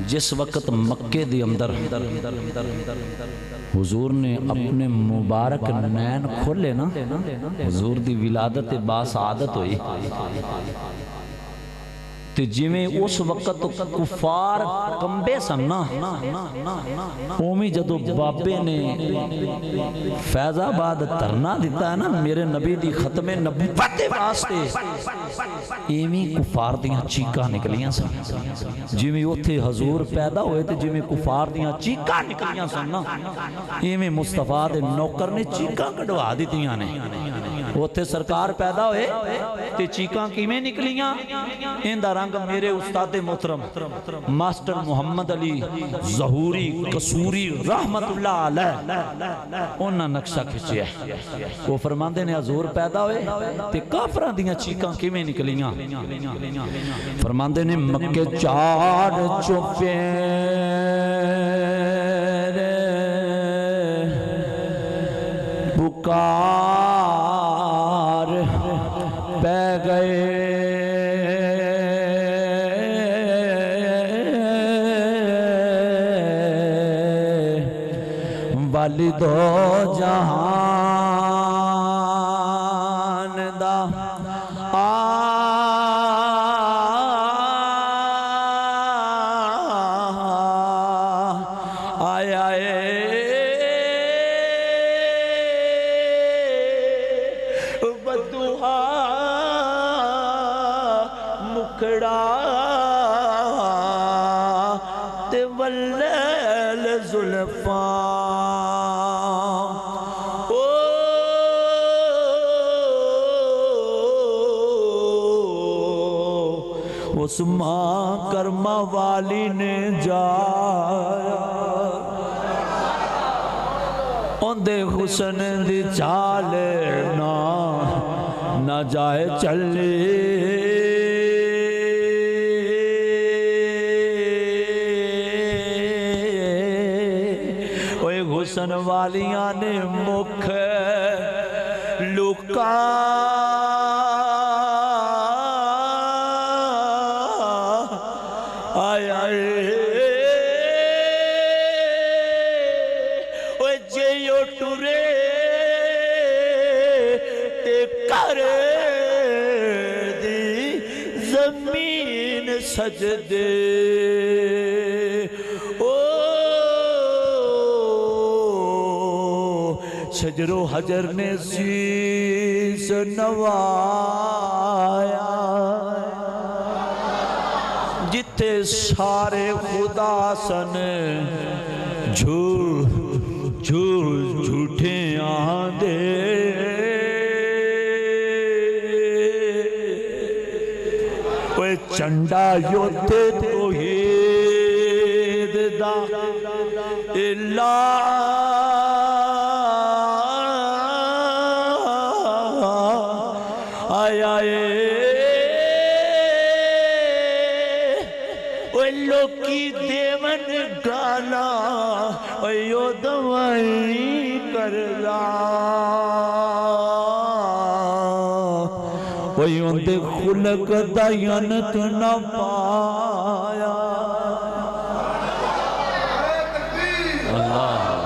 Speaker 1: جس وقت مکے دے اندر حضور نے اپنے مبارک نین کھولے نا حضور دی ولادت باسعادت ہوئی تے جویں اس وقت کفار کمبے سننا اومی جدو بابے نے فیض آباد ترنا دیتا ہے نا میرے نبی دی ختم نبوت واسطے ایمی کفار دیاں چیکاں نکلیاں سن. جویں اتھے حضور پیدا ہوئے تے جویں کفار دیاں چیکاں نکلیاں سن نا ایمی مصطفیٰ دے نوکر نے چیکاں کڈوا دیتیاں نے. اتھے سرکار پیدا ہوئے تے چیکاں کیویں نکلیاں ان دا رنگ میرے استاد محترم ماسٹر محمد علی ظہوری قصوری رحمت اللہ علیہ انہاں نقشہ کھچیا. وہ فرماندے نے حضور پیدا ہوئے تے کافراں دیاں چیکاں کیویں نکلیاں. فرماندے نے مکے چار چوپے بکار پہ گئے والد و جہان دا آیا بدوہا مکڑا تے واللیل زلفاں اس ماں کرما والی نے جایا اندے حسن دی چال نہ جائے چلے اوے حسن والیاں نے مکھ لکا سجدے او شجر و حجر نے سیس نوایا جتے سارے خدا سن جھوٹے آندے چنڈا یوتے توحید دا اللہ آیا لوکی دیون گالا او دوائی کردا کوئی اندے خلق دا ینت نہ پایا اللہ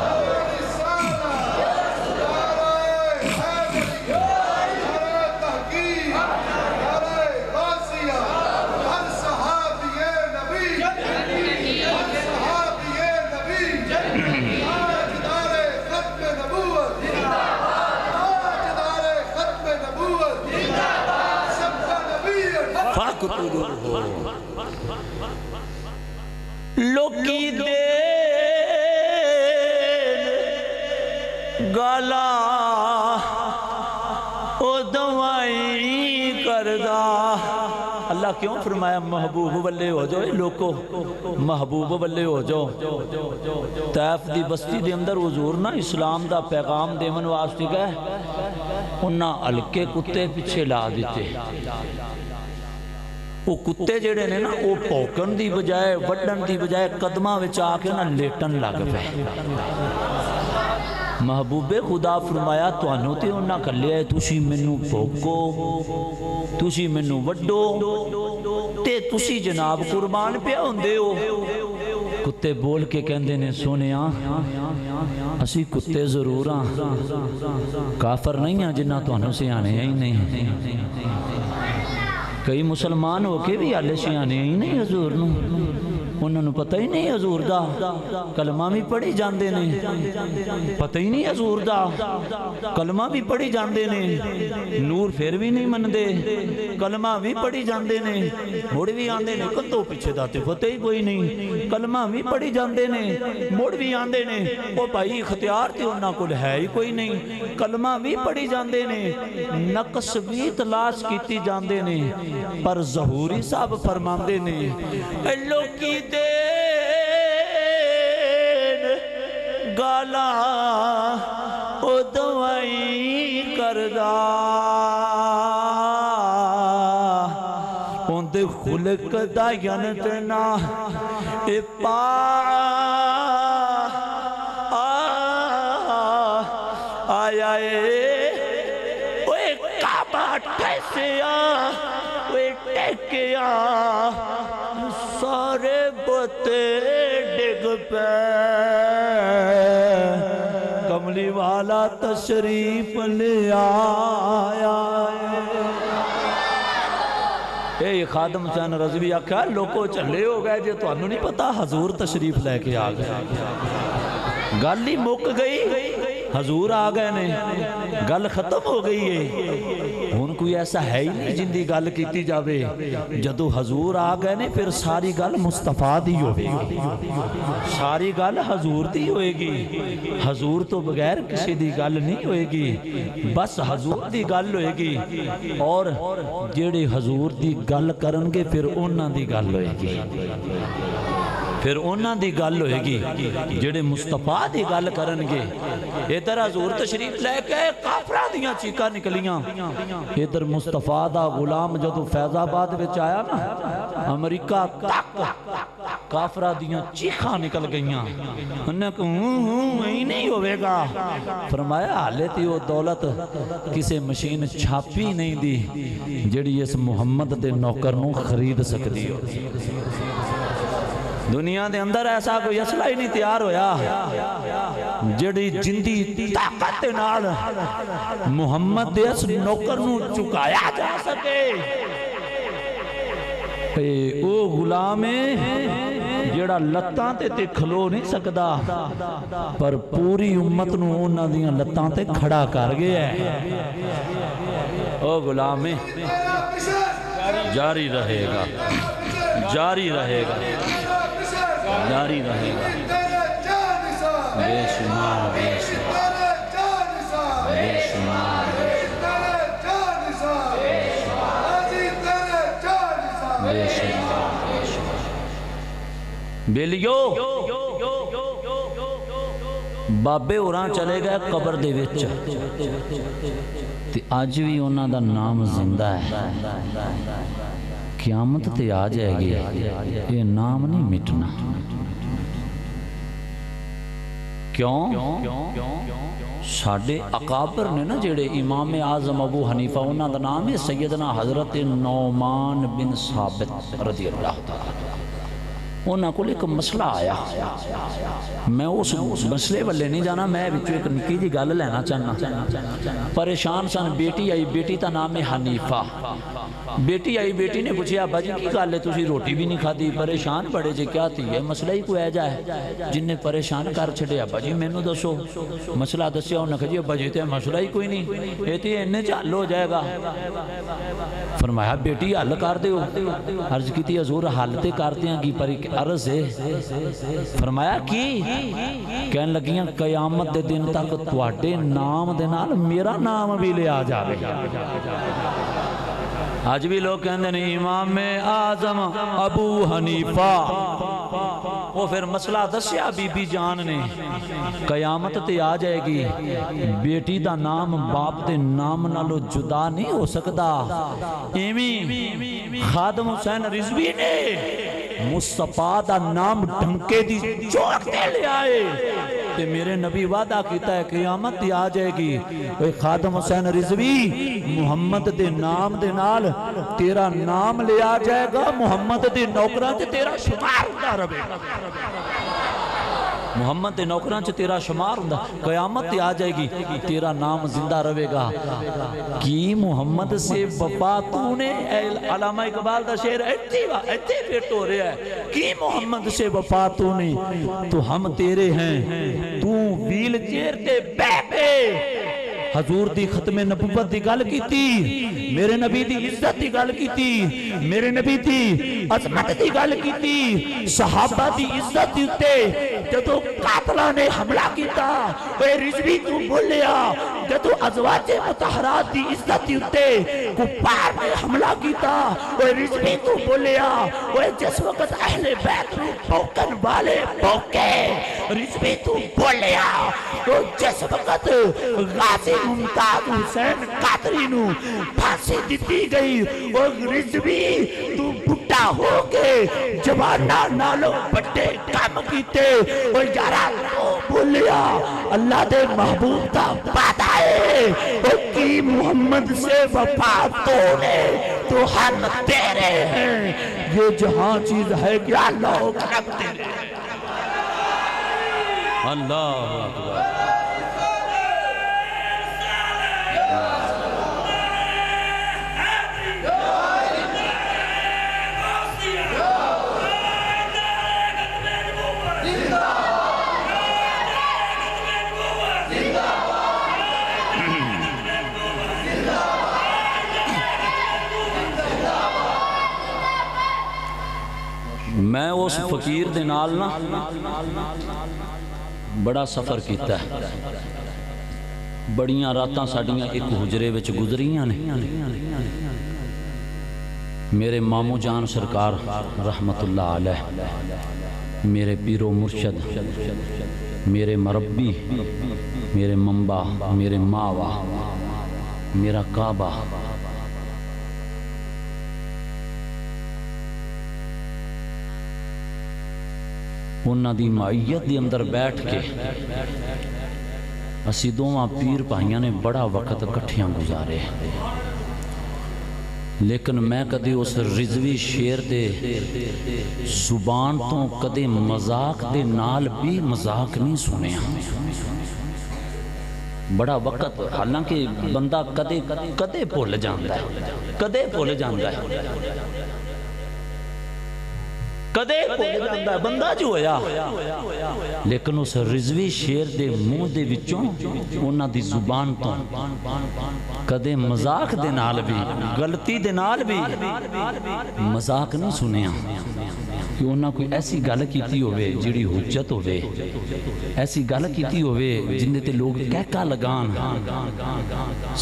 Speaker 1: لوکی دین گالا او دوائی کردا اللہ کیوں فرمایا محبوب والے ہو جاؤ لوکو محبوب والے ہو جاؤ طائف دی بستی دے اندر حضور نا اسلام دا پیغام دیون واسطے گئے انہاں ہلکے کتے پیچھے لا دیتے وہ کتے جڑے نے نا وہ پوکن دی بجائے وڈن دی بجائے قدمہ وچ آ کے نا لیٹن لگ پے محبوب خدا فرمایا توانو تے انہاں کلیا ہے تسی منو پوکو تسی منو وڈو تے تسی جناب قربان پہ ہوندے ہو کتے بول کے کہندے نے سونیا اسی کتے ضرور ہاں کافر نہیں ہیں جنہ توانو سے آنے ہی نہیں کئی مسلمان ہو کے بھی آلے سیانے ہی نہیں حضور نو انہوں نے پتہ ہی نہیں حضور دا کلمہ بھی پڑھی جاندے نے پتہ ہی نہیں حضور دا کلمہ بھی پڑھی جاندے نے نور پھر بھی نہیں من دے کلمہ بھی پڑھی جاندے نے موڑ بھی آندے نے کتوں پیچھے داتے پتہ ہی کوئی نہیں کلمہ بھی پڑھی جاندے نے موڑ بھی آندے نے وہ بھائی اختیار تے انہاں کو ہے ہی کوئی نہیں کلمہ بھی پڑھی جاندے نے نقص بھی تلاش کیتی جاندے نے پر ظہوری صاحب فرماندے نے اللہ کی دین گالا او دوائی کردا اندے خلق دا ینتنا اے پا آیا اے کعبہ ٹھیسیا اے ٹیکیا سارے بتے ڈگ پہ کملی والا تشریف لے آیا اے خادم حسین رضوی آکھا لوگوں چلے ہو گئے جے تو انہوں نہیں پتا حضور تشریف لے کے آ گئے گالی مک گئی حضور آ گئے نے گل ختم ہو گئی ہے ہن کوئی ایسا ہے ہی نہیں جن دی گل کیتی جاوے جدو حضور آ گئے نے پھر ساری گل مصطفیٰ دی ہوئے گی ساری گل حضور دی ہوئے گی حضور تو بغیر کسی دی گل نہیں ہوئے گی بس حضور دی گل ہوئے گی اور جیڑے حضور دی گل کرنگے پھر انہاں دی گل ہوئے گی پھر انہاں دی گل ہوئے گی جڑے مصطفیٰ دی گل کرنگے ادھر حضور تشریف لے کے کافرہ دیاں چیکا نکلیاں ادھر مصطفیٰ دا غلام جدو فیض آباد وچ آیا نا امریکہ تک کافرہ دیاں چیکا نکل گئیاں انہیں کہا ہی نہیں ہوئے گا فرمایا حالے تھی وہ دولت کسے مشین چھاپی نہیں دی جڑی اس محمد دے نوکر نو خرید سکتی ہو دنیا دے اندر ایسا کوئی اسلحہ ہی نہیں تیار ہویا جڑی جندی طاقت نال محمد دے اس نوکر نو چکایا جا سکے او غلام جڑا لتاں تے کھلو نہیں سکدا پر پوری امت نو انہاں دیاں لتاں تے کھڑا کر گیا ہے او غلام جاری رہے گا جاری رہے گا جاری رہے گا بے شمار بے شمار بے شمار بے شمار بیلیو بابے اوران چلے گئے قبر دے وچ تے آج بھی انہاں دا نام زندہ ہے قیامت تے آ جائے گی یہ نام نہیں مٹنا کیوں ساڑھے اکابر نے نا جڑے امام اعظم ابو حنیفہ انہاں دا نام ہے سیدنا حضرت نعمان بن ثابت رضی اللہ تعالیٰ انہاں کو ایک مسئلہ آیا میں اس مسئلے والے نہیں جانا میں بچو ایک نکی جی گل لینا چاہنا پریشان سن بیٹی آئی بیٹی تا نام ہے حنیفہ بیٹی آئی بیٹی نے پوچھا ابا جی کی گل ہے تسی روٹی بھی نہیں کھادی پریشان بڑے جے کیا تھی ہے مسئلہ ہی کوئی ایجا ہے جن نے پریشان کر چھڑے ابا جی میں نو دسو مسئلہ دسیا انہوں نے کہا جی ابا جی تے مسئلہ ہی کوئی نہیں یہ تے انہیں چال ہو جائے گا فرمایا بیٹی حل کر دے ہو عرض کی تھی حضور حل تے کرتے ہیں کی پر عرض ہے فرمایا کی کہنے لگیاں قیامت دے دن تک تواڈے نام دے نال میرا نام بھی لے آ جاوے آج بھی لوگ کہندے ہیں امام اعظم ابو حنیفہ وہ پھر مسئلہ دسیا بی بی جان نے قیامت تے آ جائے گی بیٹی دا نام باپ دے نام نالو جدا نہیں ہو سکتا ایمی خادم حسین رضوی نے مصطفیٰ دا نام ڈھنکے دی چوک دے لے آئے تے میرے نبی وعدہ کیتا ہے قیامت تے آ جائے گی اے خادم حسین رضوی محمد دے نام دے نال تیرا نام لے آ جائے گا محمد دے نوکران تے تیرا شمار ہوتا رہے محمد دے نوکران چ تیرا شمار ہوندا قیامت تے آ جائے گی تیرا نام زندہ رہے گا کی محمد سے وفا تو نے علامہ اقبال دا شعر ایتھے پیٹ ہو رہا ہے کی محمد سے وفا تو نے تو ہم تیرے ہیں تو ویل چیئر تے بے حضور دی ختم نبوت دی گل کیتی میرے نبی دی عزت دی گل کیتی میرے نبی دی عظمت دی گل کیتی صحابہ دی عزت دی تے جدو قاتلہ نے حملہ کیتا اے رضوی تو بولیا جدو ازواج مطہرات دی عزت دی تے کفار نے حملہ کیتا اے رضوی تو بولیا اے جس وقت اہل بیت پوکن والے پوکے رضوی تو بولیا اے جس وقت غازی ممتاز حسین قادری نو پھانسی دیتی گئی اور رضوی تو بڑھا ہو کے جوانہ نالوں بڑے کام کیتے اور یارا تو بولیا اللہ دے محبوب دا بات آئے اور کی محمد سے وفا تو نے تو ہم تیرے ہیں یہ جہاں چیز ہے کیا اللہ کرم تیرے اللہ اکبر میں اس فقیر دے نال نا بڑا سفر کیتا ہے بڑیاں راتاں ساڑیاں ایک حجرے وچ گزریاں نے میرے مامو جان سرکار رحمت اللہ علیہ میرے پیر و مرشد میرے مربی میرے منبع میرے ماوا میرا کعبہ انہاں دی معیت دی اندر بیٹھ کے اسی دوواں پیر پائیاں نے بڑا وقت کٹھیاں گزارے لیکن میں کدے اس رضوی شیر دے زبان تو کدے مذاق دے نال بھی مذاق نہیں سنے بڑا وقت حالانکہ بندہ کدے بھول جاندا ہے کدے بھول جاندا ہے کدے بھول جاندا ہے بندہ جو ہویا لیکن اس رضوی شیر دے منہ دے وچوں انہاں دی زبان تو کدے مذاق دے نال بھی غلطی دے نال بھی مذاق نہیں سنیا کہ انہاں کوئی ایسی گل کیتی ہوئے جڑی حجت ہوئے ایسی گل کیتی ہوئے جن دے تے لوگ کہکا لگان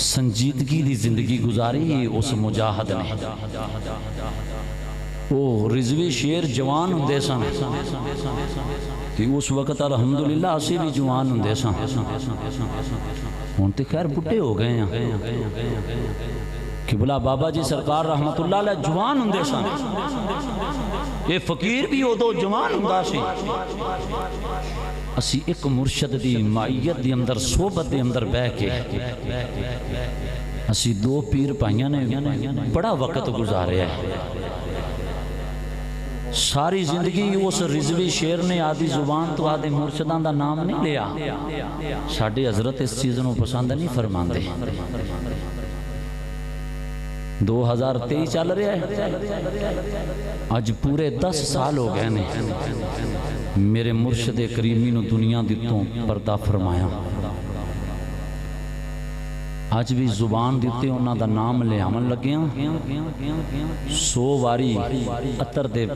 Speaker 1: سنجیدگی دی زندگی گزاری اس مجاہد نے وہ رضوی شیر جوان ہندے سن کہ اس وقت الحمدللہ اسی بھی جوان ہندے سن ہون تے خیر بڑھے ہو گئے ہیں قبلہ بابا جی سرکار رحمت اللہ علیہ جوان ہندے سن، یہ فقیر بھی ادو جوان ہندا سی۔ اسی ایک مرشد دی معیت دی اندر صحبت دی اندر بہ کے اسی دو پیر پائیاں نے بڑا وقت گزاریا ہے۔ ساری زندگی اس رضوی شیر نے آدھی زبان تو آدھی مرشدان دا نام نہیں لیا۔ ساڑھے حضرت اس چیزوں کو پسند نہیں فرمان دے۔ 2023 چل رہا ہے، آج پورے 10 سال ہو گئے نے میرے مرشد کریمی نو دنیا دیتوں پردہ فرمایا۔ آج بھی زبان دیتے انہاں دا نام لے عمل لگیاں 100 واری عطر دے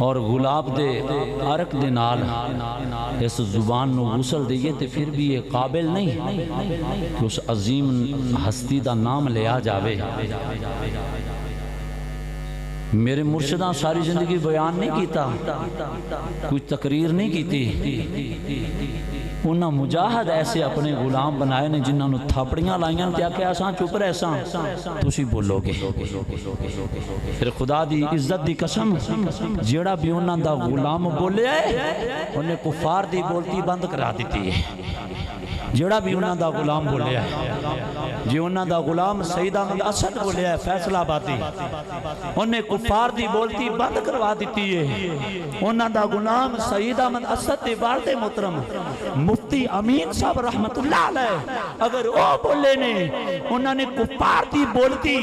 Speaker 1: اور گلاب دے عرق دے نال اس زبان نو غسل دیئے تے پھر بھی یہ قابل نہیں کہ اس عظیم ہستی دا نام لیا جاوے۔ میرے مرشداں ساری زندگی بیان نہیں کیتا، کوئی تقریر نہیں کیتی، انہاں مجاہد ایسے اپنے غلام بنائے نے جنہاں نو تھاپڑیاں لائیاں کیا کہ ایساں چپ رہے ایساں تسی بولو گے۔ پھر خدا دی عزت دی قسم جیڑا بھی انہاں دا غلام بولے ہے انہیں کفار دی بولتی بند کرا دیتی ہے۔ جیڑا بھی انہاں دا غلام بولے ہے، جی انہاں دا غلام سید احمد اسد بولے ہے فیصلہ آبادی، انہیں کفار دی بولتی بند کروا دیتی ہے۔ انہاں دا غلام سید احمد اسد دی والد محترم مفتی امین صاحب رحمت اللہ علیہ اگر وہ بولے نے انہاں نے کفار دی بولتی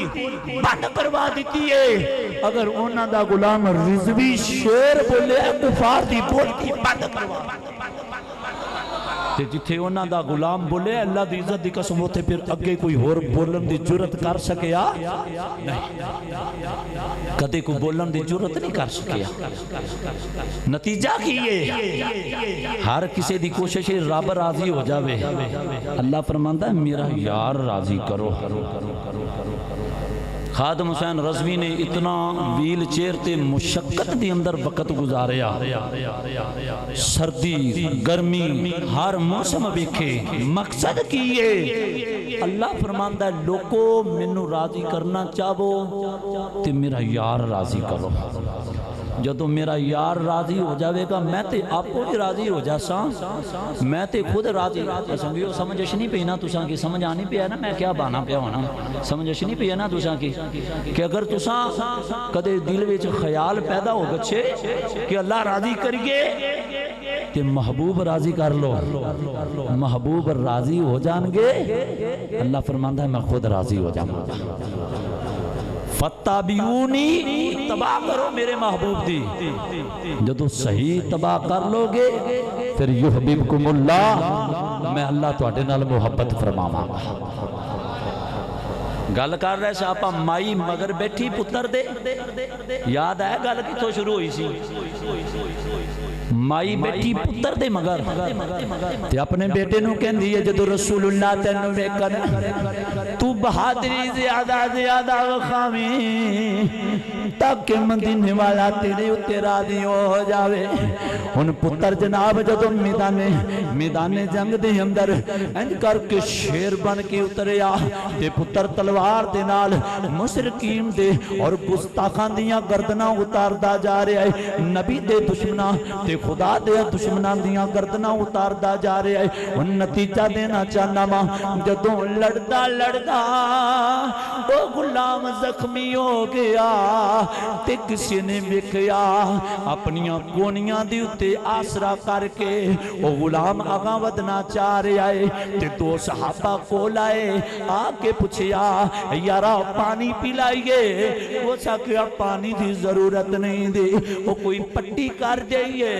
Speaker 1: بند کروا دیتی ہے۔ اگر انہاں دا غلام رضوی شیر بولے ہے کفار دی بولتی بند کروا دیتی ہے۔ جتھے انہاں دا غلام بولے اللہ دی عزت دی قسم ہوتے پھر اگے کوئی اور بولن دی جرت کر سکیا نہیں، کدے کو بولن دی جرت نہیں کر سکیا۔ نتیجہ کیے ہر کسی دی کوشش رب راضی ہو جاوے۔ اللہ فرماندا ہے میرا یار راضی کرو۔ خادم حسین رضوی نے اتنا ویل چیئر تے مشقت دی اندر وقت گزاریا، سردی گرمی ہر موسم بیکھے، مقصد کیے اللہ فرماندا ہے لوگو منو راضی کرنا چاہو تے میرا یار راضی کرو۔ جدو میرا یار راضی ہو جاوے گا میں تے آپ کو بھی راضی ہو جا ساں، میں تے خود راضی سنگیو سمجھش نہیں پینا تساں کی سمجھ آنی پیا نا میں کیا بانا پیا ہونا سمجھش نہیں پیا نا تساں کی کہ اگر تساں کدے دل وچ خیال پیدا ہو گچھے کہ اللہ راضی کریے کہ محبوب راضی کر لو، محبوب راضی ہو جان گے اللہ فرماندا ہے میں خود راضی ہو جاؤں گا۔ فتابعونی تباہ کرو میرے محبوب دی، جدو صحیح تباہ کر لو گے پھر یحببکم اللہ میں اللہ تو اٹھے نال محبت فرماواں گا۔ گل کر رہے ساپا مائی مگر بیٹھی پتر دے، یاد ہے گل کی تو شروع ہوئی سی، مائی بیٹھی پتر دے مگر تے اپنے بیٹے نو کہن دیئے جدو رسول اللہ تینو ویکن تو بہادری زیادہ وخامی تاکہ مدینے والا تیرے اتے راضی ہو جاوے۔ ان پتر جناب جدو میدان جنگ دے اندر انج کر کے شیر بن کے اتریا تے پتر تلوار دے نال مشرکین دے اور گستاخان دیاں گردناں اتاردا جا رہا ہے، نبی دے دشمناں تے خدا دے دشمناں دیاں گردناں اتاردا جا رہا ہے۔ ان نتیجہ دینا چاہنا ماں جدوں لڑدا وہ غلام زخمی ہو گیا تے کسی نے ویکھیا اپنیاں کونیاں دی اتے آسرا کر کے وہ غلام آگاں ودنا چاہ رہا ہے تے دو صحابہ کو لائے آ کے پوچھیا یارا پانی پی لائیے، وہ ساکیا پانی دی ضرورت نہیں دی، وہ کوئی پٹی کر جائیے،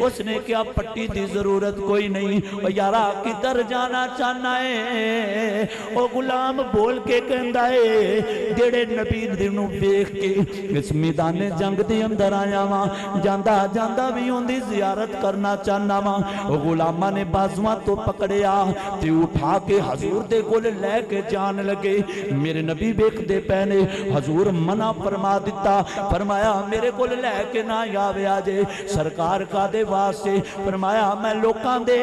Speaker 1: اس نے کیا پٹی دی ضرورت کوئی نہیں، وہ یارا کدھر جانا چاہنا ہے، وہ غلام بول کے کہندا ہے جڑے نبی دنوں دیکھ کے اس میدان جنگ دے اندر آیا ماں جاندہ بھی ان دی زیارت کرنا چاہنا ماں۔ وہ غلامہ نے بازواں تو پکڑیا تے اٹھا کے حضور دے کول لے کے جان لگے، میرے نبی بیک دے پہنے حضور منع فرما دیتا فرمایا میرے کو لے کے نہ یاوے آجے سرکار کا دے واسے فرمایا میں لوکاں دے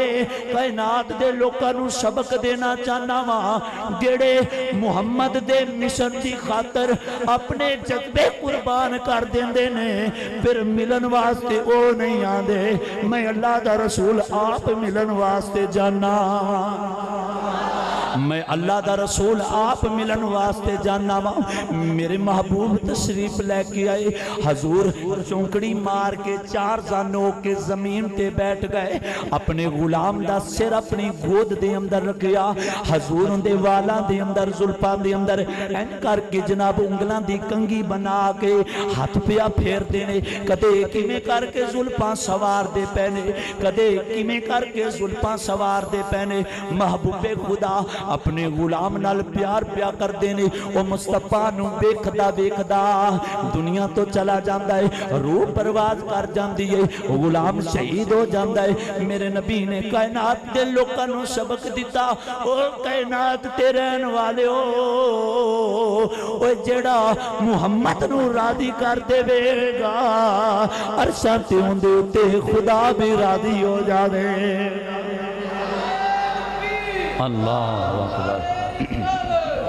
Speaker 1: کائنات دے لوکاں نو سبق دینا چاہنا ماں جڑے محمد دے مشن دی خاطر اپنے جذبے قربان کر دیندے نے پھر ملن واسطے او نہیں آندے میں اللہ دا رسول آپ ملن واسطے جانا میں اللہ دا رسول آپ ملن واسطے جانا میرے محبوب تشریف لے کے آئے حضور چونکڑی مار کے چار زانوں کے زمین تے بیٹھ گئے اپنے غلام دا سر اپنی گود دے اندر رکھیا حضور ان دے والاں دے اندر زلفان دے اندر این کر کے جناب انگلاں دی کنگی بنا کے ہاتھ پیا پھیر دینے کدے کیمیں کر کے زلفان سوار دے پہنے کدے کیمیں کر کے زلفان سوار دے پہنے محبوب خدا اپنے غلام نال پیار پیا کر دینے او مصطفیٰ نو بیکھدا دنیا تو چلا جاندہ ہے روح پرواز کر جاندی ہے غلام شہید ہو جاندہ ہے میرے نبی نے کائنات دے لوکاں نو سبق دیتا او کائنات تے رہن والے او جڑا محمد نو راضی کر دے گا عرشاں تے ہوندے تے خدا بھی راضی ہو جاوے اللہ اکبر